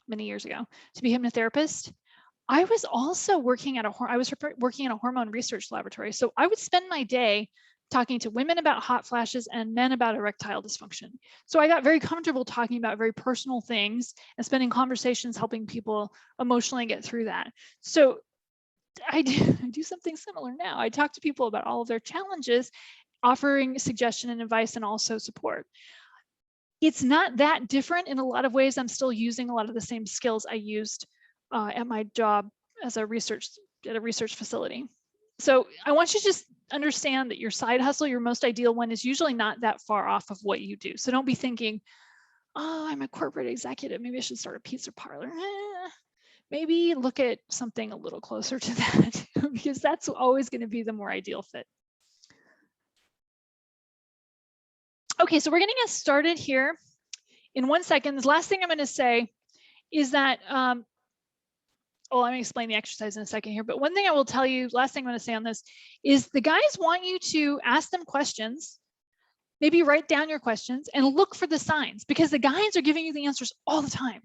many years ago to be a hypnotherapist, I was also working in a hormone research laboratory. So I would spend my day talking to women about hot flashes and men about erectile dysfunction. So I got very comfortable talking about very personal things and spending conversations helping people emotionally get through that. So I do something similar now. I talk to people about all of their challenges, offering suggestion and advice and also support. It's not that different in a lot of ways. I'm still using a lot of the same skills I used at my job at a research facility. So I want you to just understand that your side hustle, your most ideal one, is usually not that far off of what you do. So don't be thinking, oh, I'm a corporate executive, maybe I should start a pizza parlor. Maybe look at something a little closer to that because that's always going to be the more ideal fit. Okay, so we're going to get started here in 1 second. The last thing I'm going to say is that, I'm going to explain the exercise in a second here, but one thing I will tell you, last thing I'm going to say on this, is the guys want you to ask them questions, maybe write down your questions and look for the signs, because the guides are giving you the answers all the time.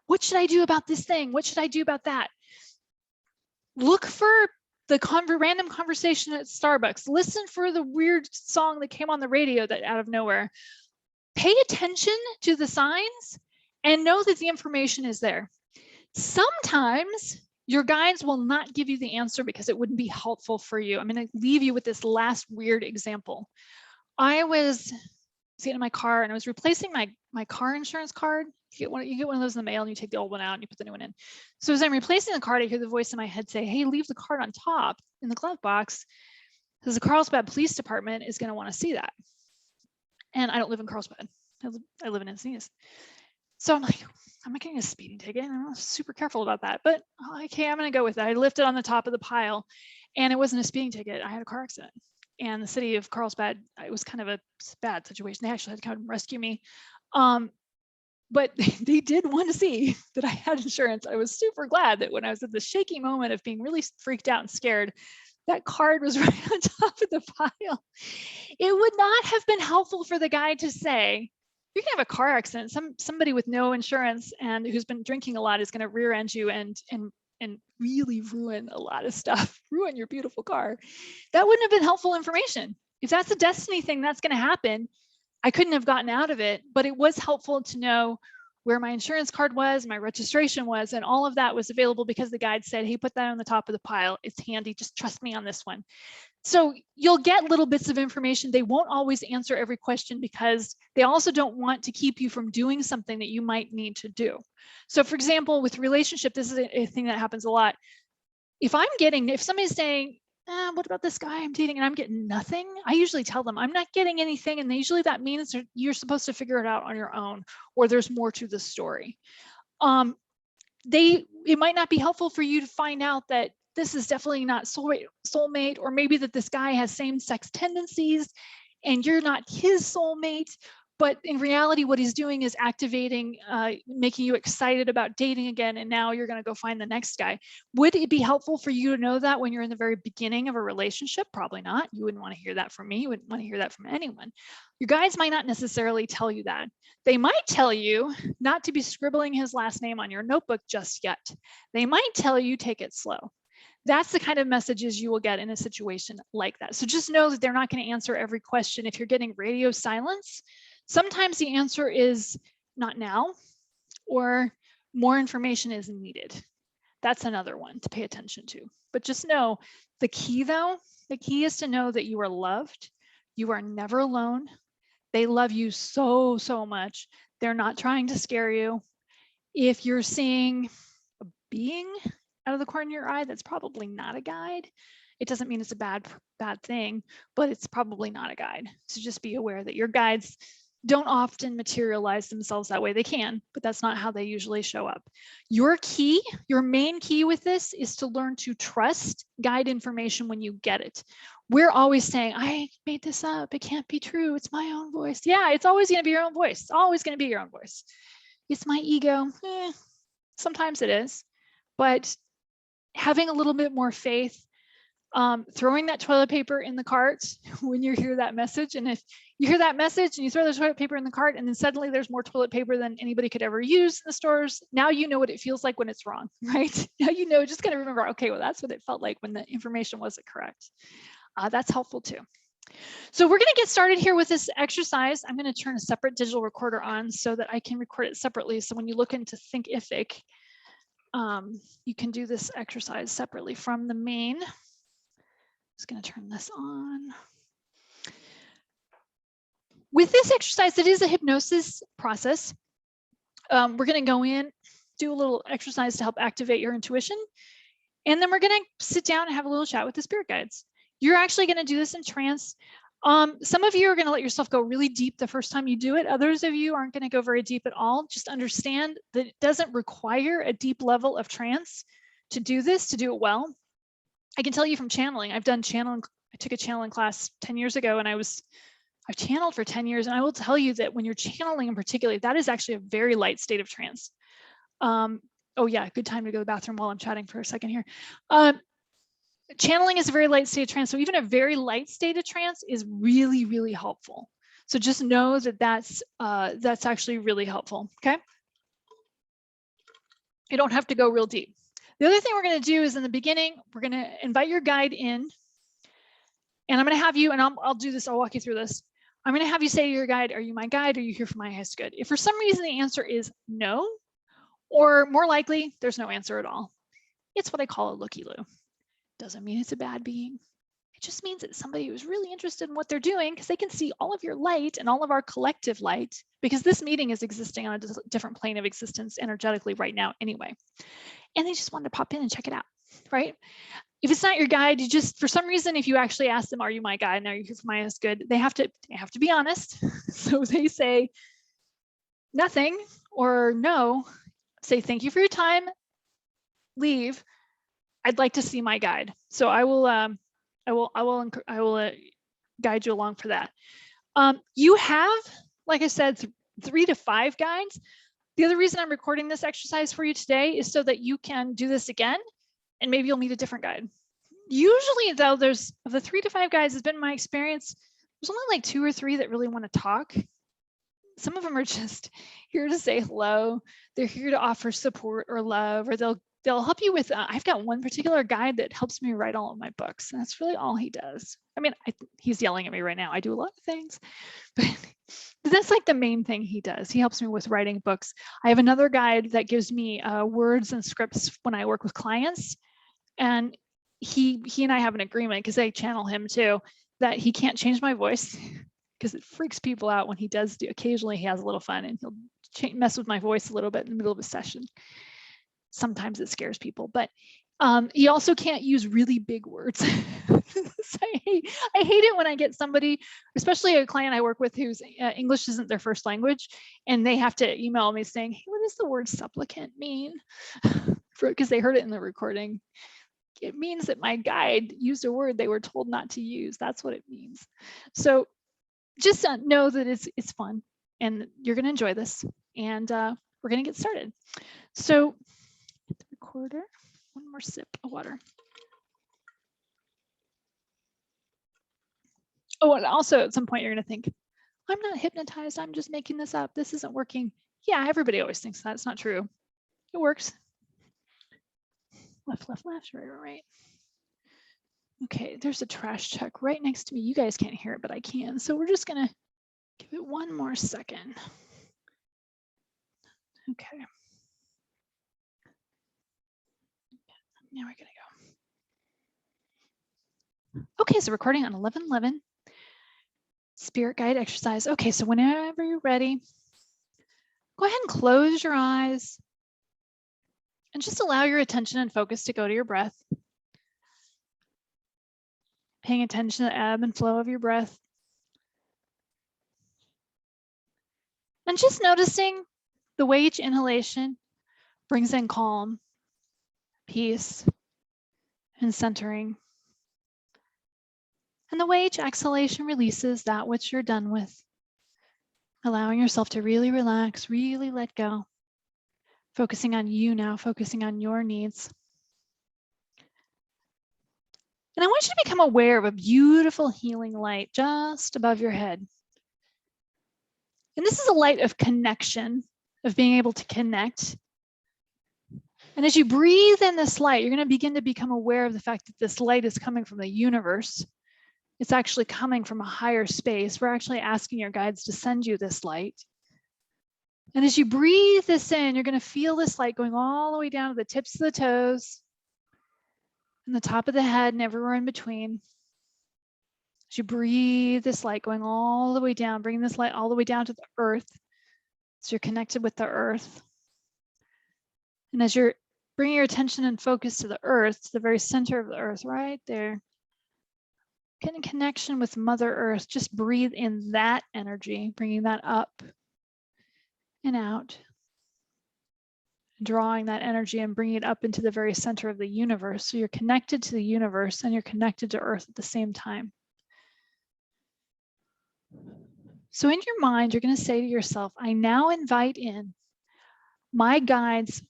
What should I do about this thing? What should I do about that? Look for the random conversation at Starbucks. Listen for the weird song that came on the radio that out of nowhere. Pay attention to the signs and know that the information is there. Sometimes your guides will not give you the answer because it wouldn't be helpful for you. I'm going to leave you with this last weird example. I was getting in my car and I was replacing my car insurance card. You get one of those in the mail and you take the old one out and you put the new one in. So as I'm replacing the card, I hear the voice in my head say, hey, leave the card on top in the glove box because the Carlsbad Police Department is going to want to see that. And I don't live in Carlsbad. I live in Encinitas. So I'm like, I'm not getting a speeding ticket. And I'm super careful about that. But okay, I'm going to go with it. I lifted on the top of the pile and it wasn't a speeding ticket. I had a car accident. And the city of Carlsbad, it was kind of a bad situation. They actually had to come and rescue me. But they did want to see that I had insurance. I was super glad that when I was at the shaky moment of being really freaked out and scared, that card was right on top of the pile. It would not have been helpful for the guy to say, you're gonna have a car accident. Somebody with no insurance and who's been drinking a lot is gonna rear end you and really ruin a lot of stuff, ruin your beautiful car. That wouldn't have been helpful information. If that's a destiny thing that's gonna happen, I couldn't have gotten out of it, but it was helpful to know where my insurance card was, my registration was, and all of that was available because the guide said, hey, put that on the top of the pile. It's handy, just trust me on this one. So you'll get little bits of information. They won't always answer every question because they also don't want to keep you from doing something that you might need to do. So for example, with relationship, this is a thing that happens a lot. If somebody's saying, what about this guy I'm dating and I'm getting nothing, I usually tell them I'm not getting anything. And usually that means you're supposed to figure it out on your own, or there's more to the story. It might not be helpful for you to find out that this is definitely not soulmate, or maybe that this guy has same-sex tendencies and you're not his soulmate. But in reality, what he's doing is activating, making you excited about dating again, and now you're going to go find the next guy. Would it be helpful for you to know that when you're in the very beginning of a relationship? Probably not. You wouldn't want to hear that from me. You wouldn't want to hear that from anyone. Your guides might not necessarily tell you that. They might tell you not to be scribbling his last name on your notebook just yet. They might tell you take it slow. That's the kind of messages you will get in a situation like that. So just know that they're not going to answer every question. If you're getting radio silence, sometimes the answer is not now, or more information is needed. That's another one to pay attention to. But just know the key is to know that you are loved. You are never alone. They love you so, so much. They're not trying to scare you. If you're seeing a being out of the corner of your eye, that's probably not a guide. It doesn't mean it's a bad thing, but it's probably not a guide. So just be aware that your guides don't often materialize themselves that way. They can, but that's not how they usually show up. Your main key with this is to learn to trust guide information when you get it. We're always saying, I made this up. It can't be true. It's my own voice. Yeah, it's always going to be your own voice. It's always going to be your own voice. It's my ego. Sometimes it is, but having a little bit more faith, throwing that toilet paper in the cart when you hear that message. And if you hear that message and you throw the toilet paper in the cart and then suddenly there's more toilet paper than anybody could ever use in the stores, now you know what it feels like when it's wrong, right? Now you know, just gotta remember, okay, well, that's what it felt like when the information wasn't correct. That's helpful too. So we're gonna get started here with this exercise. I'm gonna turn a separate digital recorder on so that I can record it separately. So when you look into Thinkific, you can do this exercise separately from the main. Just going to turn this on. With this exercise, it is a hypnosis process. We're going to go in, do a little exercise to help activate your intuition, and then we're going to sit down and have a little chat with the spirit guides. You're actually going to do this in trance. Some of you are going to let yourself go really deep the first time you do it. Others of you aren't going to go very deep at all. Just understand that it doesn't require a deep level of trance to do this, to do it well. I can tell you from channeling, I've done channeling. I took a channeling class 10 years ago and I was I've channeled for 10 years, and I will tell you that when you're channeling in particular, that is actually a very light state of trance. Oh yeah, good time to go to the bathroom while I'm chatting for a second here. Channeling is a very light state of trance. So even a very light state of trance is really, really helpful. So just know that that's actually really helpful, okay? You don't have to go real deep. The other thing we're gonna do is in the beginning, we're gonna invite your guide in, and I'm gonna have you, and I'll do this, I'll walk you through this. I'm gonna have you say to your guide, are you my guide? Are you here for my highest good? If for some reason the answer is no, or more likely, there's no answer at all, it's what I call a looky-loo. Doesn't mean it's a bad being. It just means it's somebody who's really interested in what they're doing because they can see all of your light and all of our collective light, because this meeting is existing on a different plane of existence energetically right now anyway. And they just wanted to pop in and check it out, right? If it's not your guide, you just, for some reason, if you actually ask them, are you my guide and are you here for my highest good, they have to be honest. So they say nothing or no, say thank you for your time, leave. I'd like to see my guide. So I will guide you along for that. You have, like I said, 3 to 5 guides. The other reason I'm recording this exercise for you today is so that you can do this again, and maybe you'll meet a different guide. Usually though, there's, of the 3 to 5 guides, has been my experience, there's only like 2 or 3 that really want to talk. Some of them are just here to say hello. They're here to offer support or love, or they'll help you with, I've got one particular guide that helps me write all of my books. And that's really all he does. I mean, he's yelling at me right now. I do a lot of things, but that's like the main thing he does. He helps me with writing books. I have another guide that gives me words and scripts when I work with clients. And he and I have an agreement, because I channel him too, that he can't change my voice, because it freaks people out when he does do. Occasionally he has a little fun and he'll mess with my voice a little bit in the middle of a session. Sometimes it scares people, but he also can't use really big words. So I hate it when I get somebody, especially a client I work with whose English isn't their first language, and they have to email me saying, hey, what does the word supplicant mean? Because they heard it in the recording. It means that my guide used a word they were told not to use. That's what it means. So just know that it's fun and you're going to enjoy this, and we're going to get started. So the recorder, one more sip of water. Oh, and also at some point you're going to think, I'm not hypnotized. I'm just making this up. This isn't working. Yeah, everybody always thinks that. It's not true. It works. Left, left, left, right, right, right. Okay, there's a trash truck right next to me. You guys can't hear it, but I can. So we're just going to give it one more second. Okay. Now we're going to go. Okay, so recording on 11/11. Spirit guide exercise. Okay, so whenever you're ready, go ahead and close your eyes and just allow your attention and focus to go to your breath. Paying attention to the ebb and flow of your breath. And just noticing the way each inhalation brings in calm, peace, and centering. And the way each exhalation releases that which you're done with. Allowing yourself to really relax, really let go. Focusing on you now, focusing on your needs. And I want you to become aware of a beautiful healing light just above your head. And this is a light of connection, of being able to connect. And as you breathe in this light, you're going to begin to become aware of the fact that this light is coming from the universe. It's actually coming from a higher space. We're actually asking your guides to send you this light. And as you breathe this in, you're going to feel this light going all the way down to the tips of the toes and the top of the head and everywhere in between. As you breathe this light going all the way down, bringing this light all the way down to the earth. So you're connected with the earth. And as you're bringing your attention and focus to the earth, to the very center of the earth, right there, get in connection with Mother Earth. Just breathe in that energy, bringing that up and out. Drawing that energy and bringing it up into the very center of the universe. So you're connected to the universe and you're connected to Earth at the same time. So in your mind, you're going to say to yourself, I now invite in my guides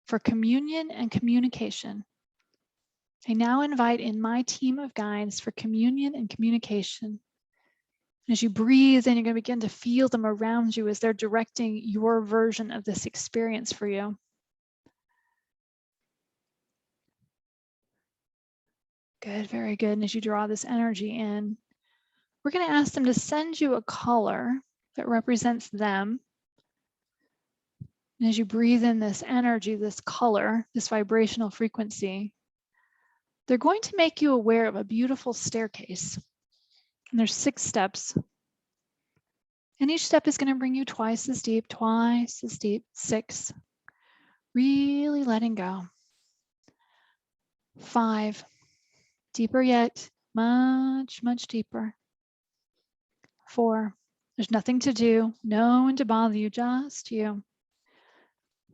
for communion and communication. I now invite in my team of guides for communion and communication. As you breathe in, you're going to begin to feel them around you as they're directing your version of this experience for you. Good, very good. And as you draw this energy in, we're going to ask them to send you a color that represents them. And as you breathe in this energy, this color, this vibrational frequency, they're going to make you aware of a beautiful staircase. And there's 6 steps. And each step is going to bring you twice as deep, 6. Really letting go. 5, deeper yet, much, much deeper. 4, there's nothing to do, no one to bother you, just you.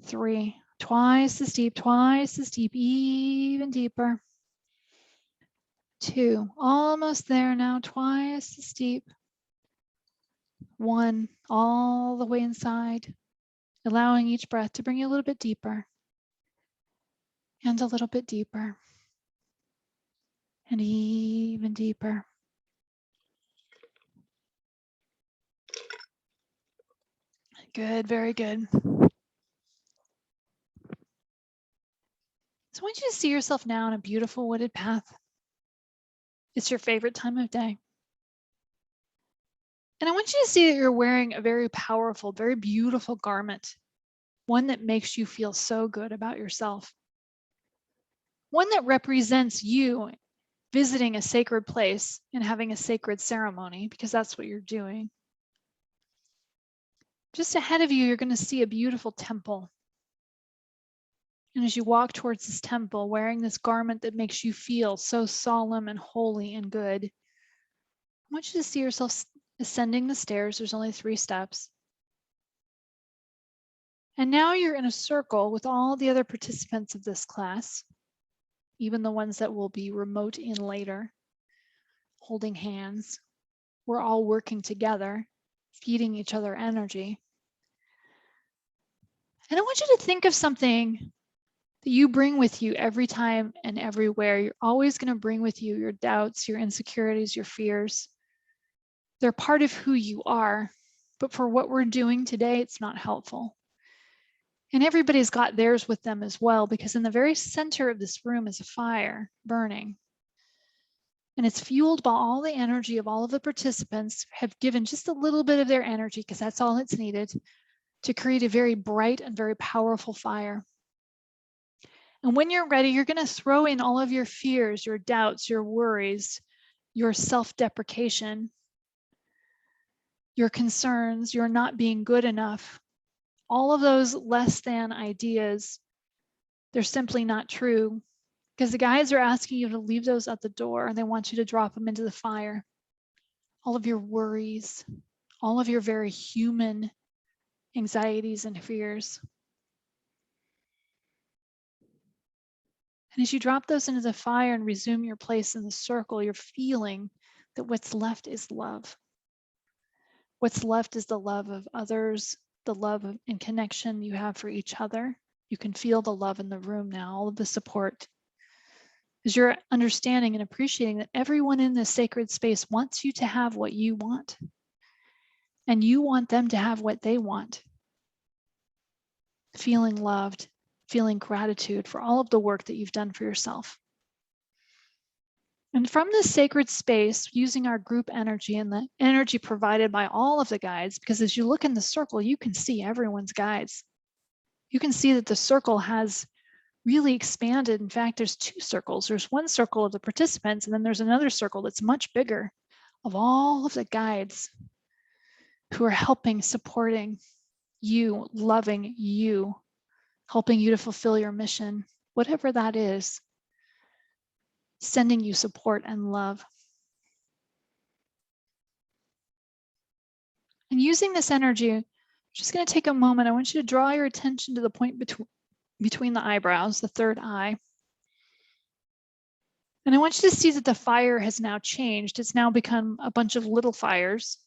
3, twice as deep, even deeper. 2, almost there now, twice as deep. 1, all the way inside, allowing each breath to bring you a little bit deeper and a little bit deeper and even deeper. Good, very good. So I want you to see yourself now in a beautiful wooded path. It's your favorite time of day. And I want you to see that you're wearing a very powerful, very beautiful garment, one that makes you feel so good about yourself. One that represents you visiting a sacred place and having a sacred ceremony, because that's what you're doing. Just ahead of you, you're going to see a beautiful temple. And as you walk towards this temple, wearing this garment that makes you feel so solemn and holy and good, I want you to see yourself ascending the stairs. There's only 3 steps. And now you're in a circle with all the other participants of this class, even the ones that will be remote in later, holding hands. We're all working together, feeding each other energy. And I want you to think of something that you bring with you every time and everywhere. You're always going to bring with you your doubts, your insecurities, your fears. They're part of who you are, but for what we're doing today, it's not helpful. And everybody's got theirs with them as well, because in the very center of this room is a fire burning. And it's fueled by all the energy of all of the participants have given just a little bit of their energy, because that's all it's needed, to create a very bright and very powerful fire. And when you're ready, you're going to throw in all of your fears, your doubts, your worries, your self-deprecation, your concerns, your not being good enough. All of those less than ideas, they're simply not true, because the guides are asking you to leave those at the door and they want you to drop them into the fire. All of your worries, all of your very human anxieties and fears. And as you drop those into the fire and resume your place in the circle, you're feeling that what's left is love. What's left is the love of others, the love and connection you have for each other. You can feel the love in the room now, all of the support. As you're understanding and appreciating that everyone in this sacred space wants you to have what you want. And you want them to have what they want. Feeling loved, feeling gratitude for all of the work that you've done for yourself. And from this sacred space, using our group energy and the energy provided by all of the guides, because as you look in the circle, you can see everyone's guides. You can see that the circle has really expanded. In fact, there's 2 circles. There's one circle of the participants, and then there's another circle that's much bigger of all of the guides who are helping, supporting you, loving you, helping you to fulfill your mission, whatever that is, sending you support and love. And using this energy, I'm just going to take a moment. I want you to draw your attention to the point between the eyebrows, the 3rd eye. And I want you to see that the fire has now changed. It's now become a bunch of little fires.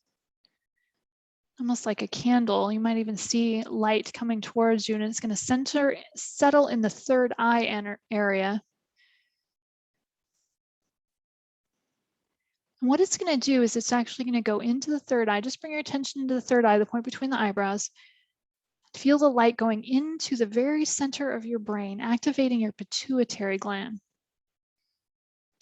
almost like a candle. You might even see light coming towards you, and it's going to settle in the third eye area. And what it's going to do is it's actually going to go into the third eye. Just bring your attention into the third eye, the point between the eyebrows. Feel the light going into the very center of your brain, activating your pituitary gland.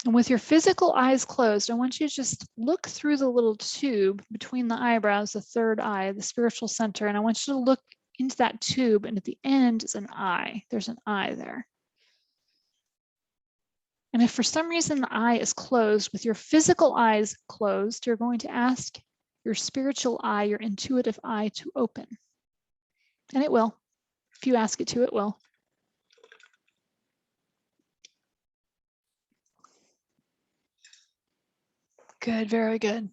And with your physical eyes closed, I want you to just look through the little tube between the eyebrows, the third eye, the spiritual center. And I want you to look into that tube, and at the end is an eye. There's an eye there. And if for some reason the eye is closed, with your physical eyes closed, you're going to ask your spiritual eye, your intuitive eye, to open. And it will. If you ask it to, it will. Good, very good.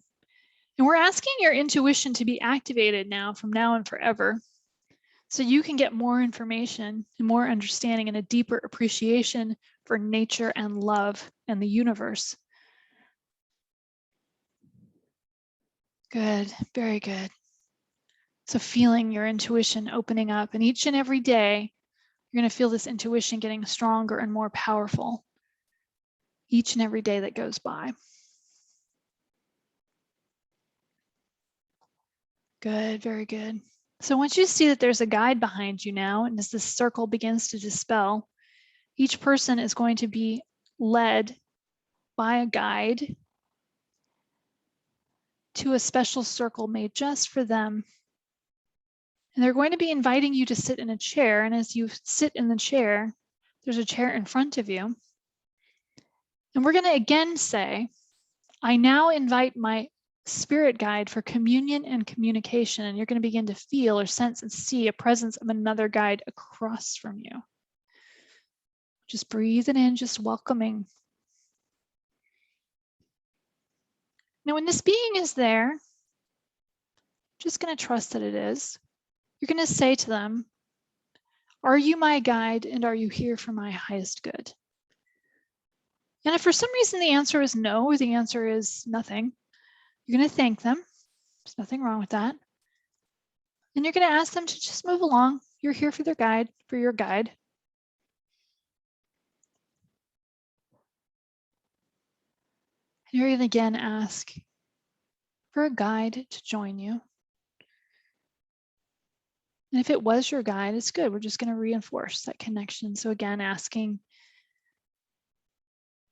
And we're asking your intuition to be activated now, from now and forever, so you can get more information and more understanding and a deeper appreciation for nature and love and the universe. Good, very good. So feeling your intuition opening up, and each and every day, you're going to feel this intuition getting stronger and more powerful each and every day that goes by. Good, very good. So once you see that there's a guide behind you now, and as this circle begins to dispel, each person is going to be led by a guide to a special circle made just for them. And they're going to be inviting you to sit in a chair. And as you sit in the chair, there's a chair in front of you. And we're going to again say, I now invite my spirit guide for communion and communication. And you're going to begin to feel or sense and see a presence of another guide across from you. Just breathe it in, just welcoming. Now, when this being is there, just going to trust that it is. You're going to say to them, are you my guide, and are you here for my highest good? And if for some reason the answer is no, or the answer is nothing, you're going to thank them. There's nothing wrong with that. And you're going to ask them to just move along. You're here for their guide, for your guide. And you're going to again ask for a guide to join you. And if it was your guide, it's good. We're just going to reinforce that connection. So again, asking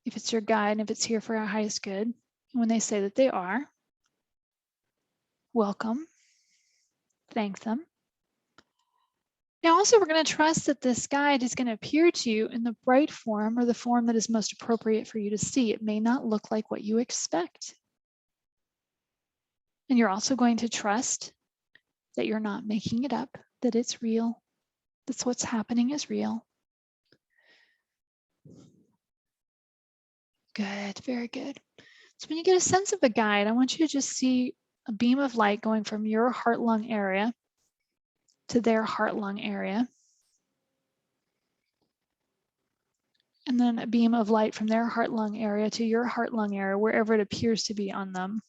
if it's your guide and if it's here for our highest good. And when they say that they are, welcome, thank them. Now also, we're going to trust that this guide is going to appear to you in the bright form, or the form that is most appropriate for you to see. It may not look like what you expect. And you're also going to trust that you're not making it up, that it's real, that's what's happening is real. Good, very good. So when you get a sense of a guide, I want you to just see a beam of light going from your heart-lung area to their heart-lung area. And then a beam of light from their heart-lung area to your heart-lung area, wherever it appears to be on them.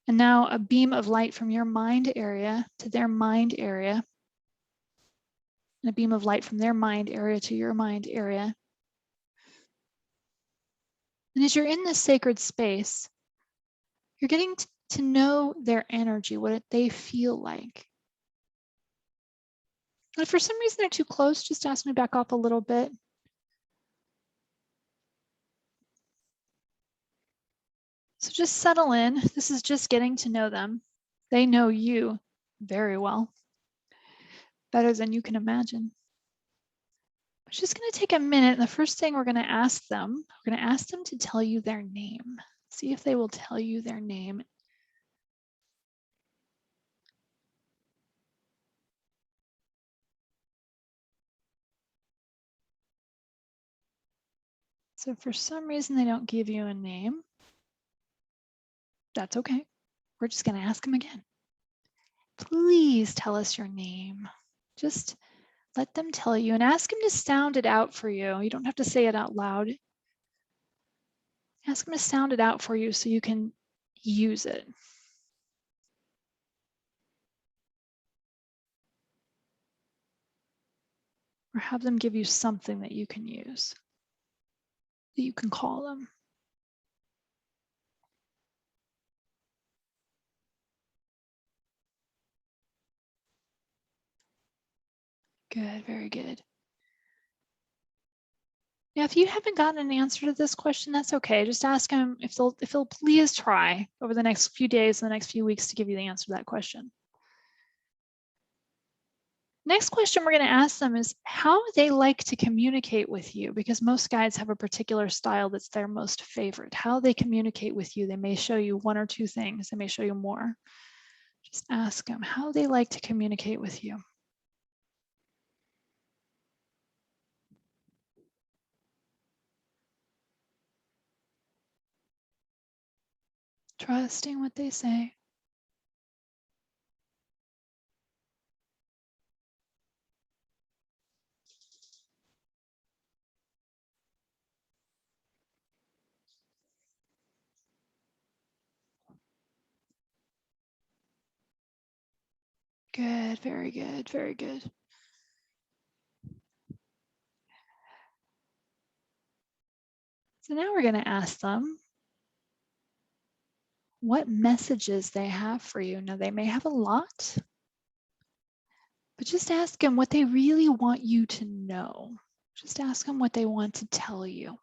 And now a beam of light from your mind area to their mind area. And a beam of light from their mind area to your mind area. And as you're in this sacred space, you're getting to know their energy, what they feel like. And if for some reason they're too close, just ask me to back off a little bit. So just settle in. This is just getting to know them. They know you very well, better than you can imagine. It's just going to take a minute. And the first thing we're going to ask them to tell you their name. See if they will tell you their name. So if for some reason they don't give you a name, that's okay. We're just going to ask them again. Please tell us your name. Just let them tell you, and ask them to sound it out for you. You don't have to say it out loud. Ask them to sound it out for you so you can use it. or have them give you something that you can use, that you can call them. Good, very good. Now, if you haven't gotten an answer to this question, that's okay. Just ask them if they'll please try over the next few days, the next few weeks to give you the answer to that question. Next question we're going to ask them is how they like to communicate with you, because most guides have a particular style that's their most favorite. How they communicate with you, they may show you one or two things, they may show you more. Just ask them how they like to communicate with you. Trusting what they say. Good, very good, very good. So now we're going to ask them what messages they have for you. Now, they may have a lot, but just ask them what they really want you to know. Just ask them what they want to tell you.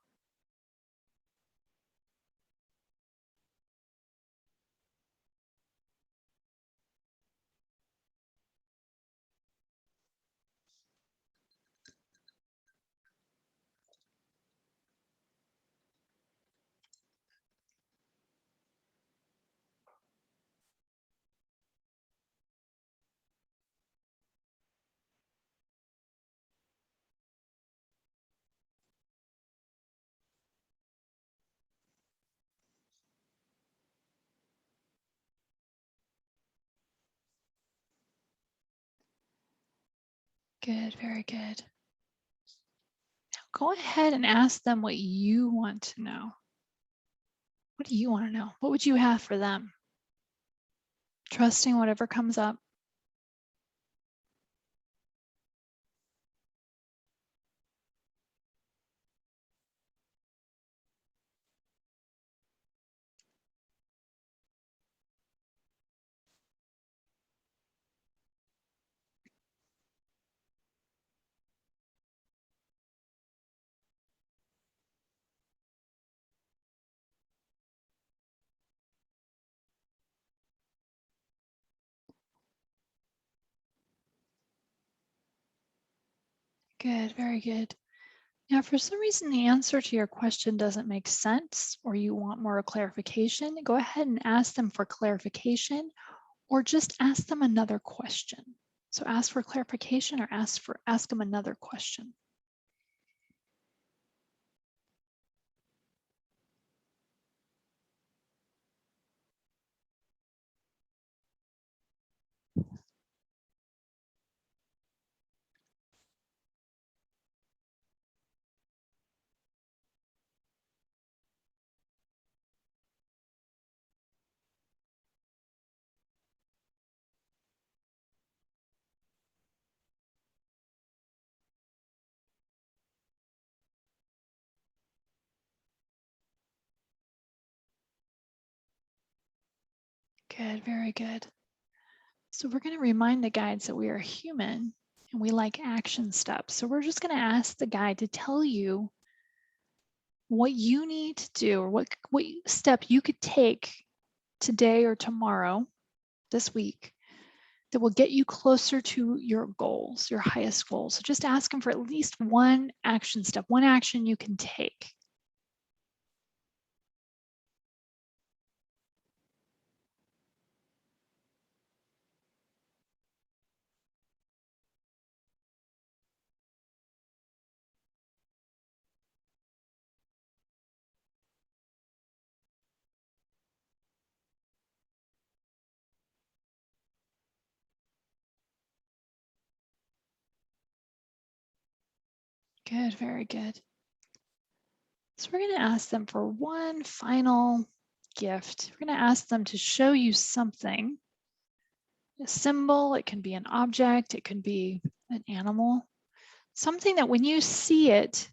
Good, very good. Now go ahead and ask them what you want to know. What do you want to know? What would you have for them? Trusting whatever comes up. Good, very good. Now, if for some reason the answer to your question doesn't make sense or you want more clarification, go ahead and ask them for clarification or just ask them another question. So ask for clarification or ask them another question. Good, very good. So we're going to remind the guides that we are human and we like action steps. So we're just going to ask the guide to tell you what you need to do or what step you could take today or tomorrow, this week, that will get you closer to your goals, your highest goals. So just ask them for at least one action step, one action you can take. Good, very good. So we're going to ask them for one final gift. We're going to ask them to show you something, a symbol, it can be an object, it can be an animal, Something that when you see it,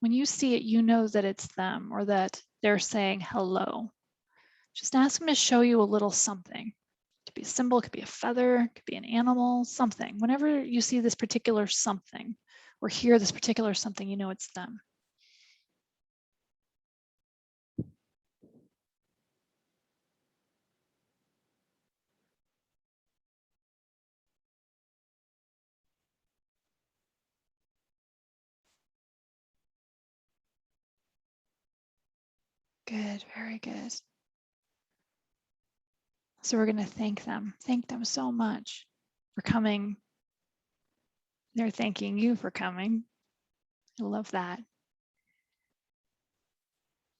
you know that it's them or that they're saying hello. Just ask them to show you a little something. It could be a symbol, it could be a feather, it could be an animal, something. Whenever you see this particular something or hear this particular something, you know it's them. Good, very good. So we're going to thank them so much for coming. They're thanking you for coming. I love that.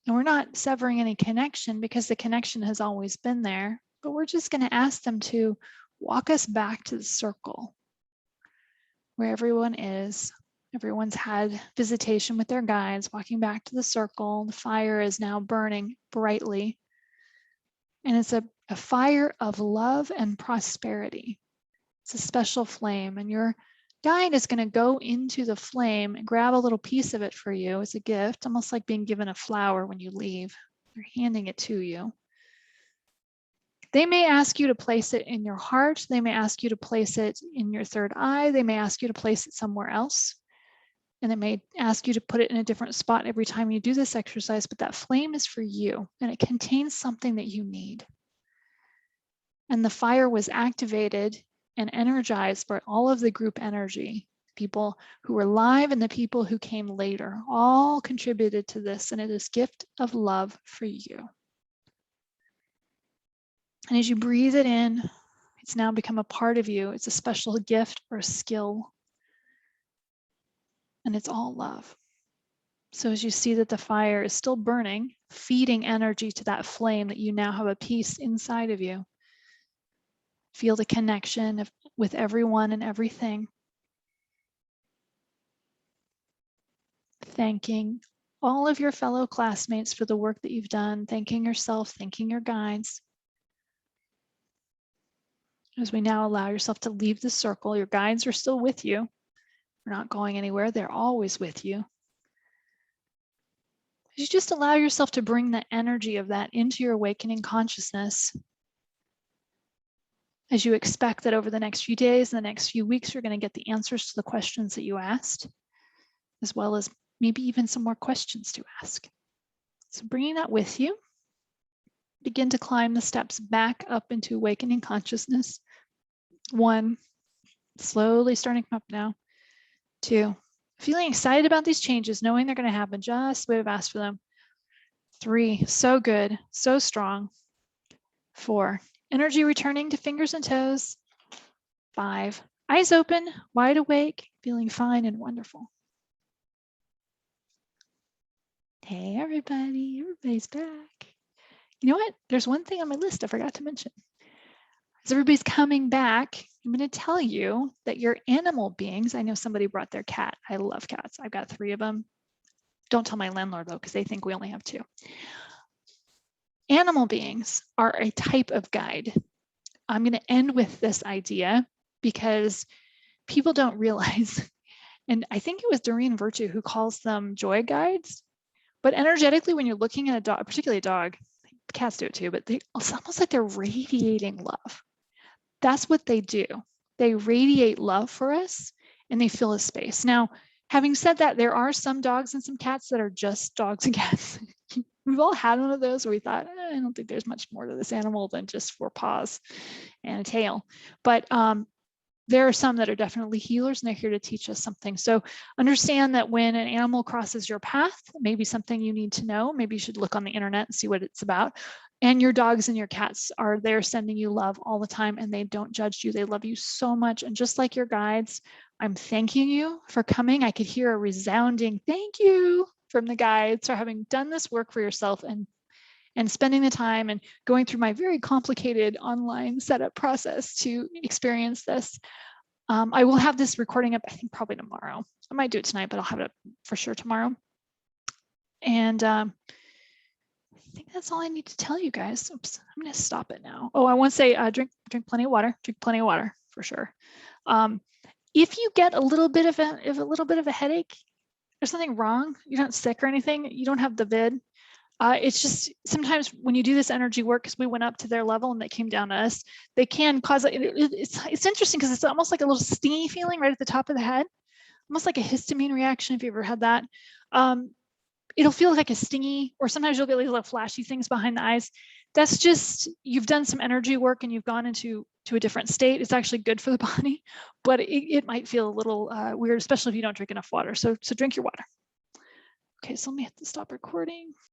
And we're not severing any connection because the connection has always been there, but we're just going to ask them to walk us back to the circle where everyone is. Everyone's had visitation with their guides, walking back to the circle. The fire is now burning brightly. And it's a fire of love and prosperity. It's a special flame, and your guide is going to go into the flame and grab a little piece of it for you as a gift, almost like being given a flower when you leave. They're handing it to you. They may ask you to place it in your heart. They may ask you to place it in your third eye. They may ask you to place it somewhere else. And they may ask you to put it in a different spot every time you do this exercise, but that flame is for you, and it contains something that you need. And the fire was activated and energized by all of the group energy. People who were live and the people who came later all contributed to this, and it is a gift of love for you. And as you breathe it in, it's now become a part of you. It's a special gift or skill. And it's all love. So as you see that the fire is still burning, feeding energy to that flame, that you now have a piece inside of you. Feel the connection with everyone and everything. Thanking all of your fellow classmates for the work that you've done, thanking yourself, thanking your guides. As we now allow yourself to leave the circle, your guides are still with you. They're not going anywhere. They're always with you. As you just allow yourself to bring the energy of that into your awakening consciousness, as you expect that over the next few days and the next few weeks, you're going to get the answers to the questions that you asked, as well as maybe even some more questions to ask. So bringing that with you, begin to climb the steps back up into awakening consciousness. 1, slowly starting to come up now. 2, feeling excited about these changes, knowing they're going to happen just the way I've asked for them. 3, so good, so strong. 4, energy returning to fingers and toes. 5, eyes open, wide awake, feeling fine and wonderful. Hey, everybody's back. You know what? There's one thing on my list I forgot to mention. As everybody's coming back, I'm going to tell you that your animal beings, I know somebody brought their cat. I love cats. I've got 3 of them. Don't tell my landlord though, because they think we only have 2. Animal beings are a type of guide. I'm going to end with this idea because people don't realize, and I think it was Doreen Virtue who calls them joy guides, but energetically when you're looking at a dog, particularly a dog, cats do it too, but it's almost like they're radiating love. That's what they do. They radiate love for us and they fill a space. Now, having said that, there are some dogs and some cats that are just dogs and cats. We've all had one of those where we thought, I don't think there's much more to this animal than just 4 paws and a tail. But there are some that are definitely healers and they're here to teach us something. So understand that when an animal crosses your path, maybe something you need to know, maybe you should look on the internet and see what it's about. And your dogs and your cats are there sending you love all the time and they don't judge you. They love you so much. And just like your guides, I'm thanking you for coming. I could hear a resounding thank you from the guides for having done this work for yourself and spending the time and going through my very complicated online setup process to experience this. I will have this recording up, I think probably tomorrow. I might do it tonight, but I'll have it up for sure tomorrow. And I think that's all I need to tell you guys. Oops, I'm gonna stop it now. Oh, I want to say drink plenty of water, for sure. If you get a little bit of a headache, there's nothing wrong. You're not sick or anything. You don't have the vid. It's just sometimes when you do this energy work, because we went up to their level and they came down to us, they can cause it's interesting because it's almost like a little stingy feeling right at the top of the head, almost like a histamine reaction if you ever had that. It'll feel like a stingy, or sometimes you'll get these little flashy things behind the eyes. That's just, you've done some energy work and you've gone into a different state. It's actually good for the body, but it might feel a little weird, especially if you don't drink enough water. So drink your water. Okay, so let me hit the stop recording.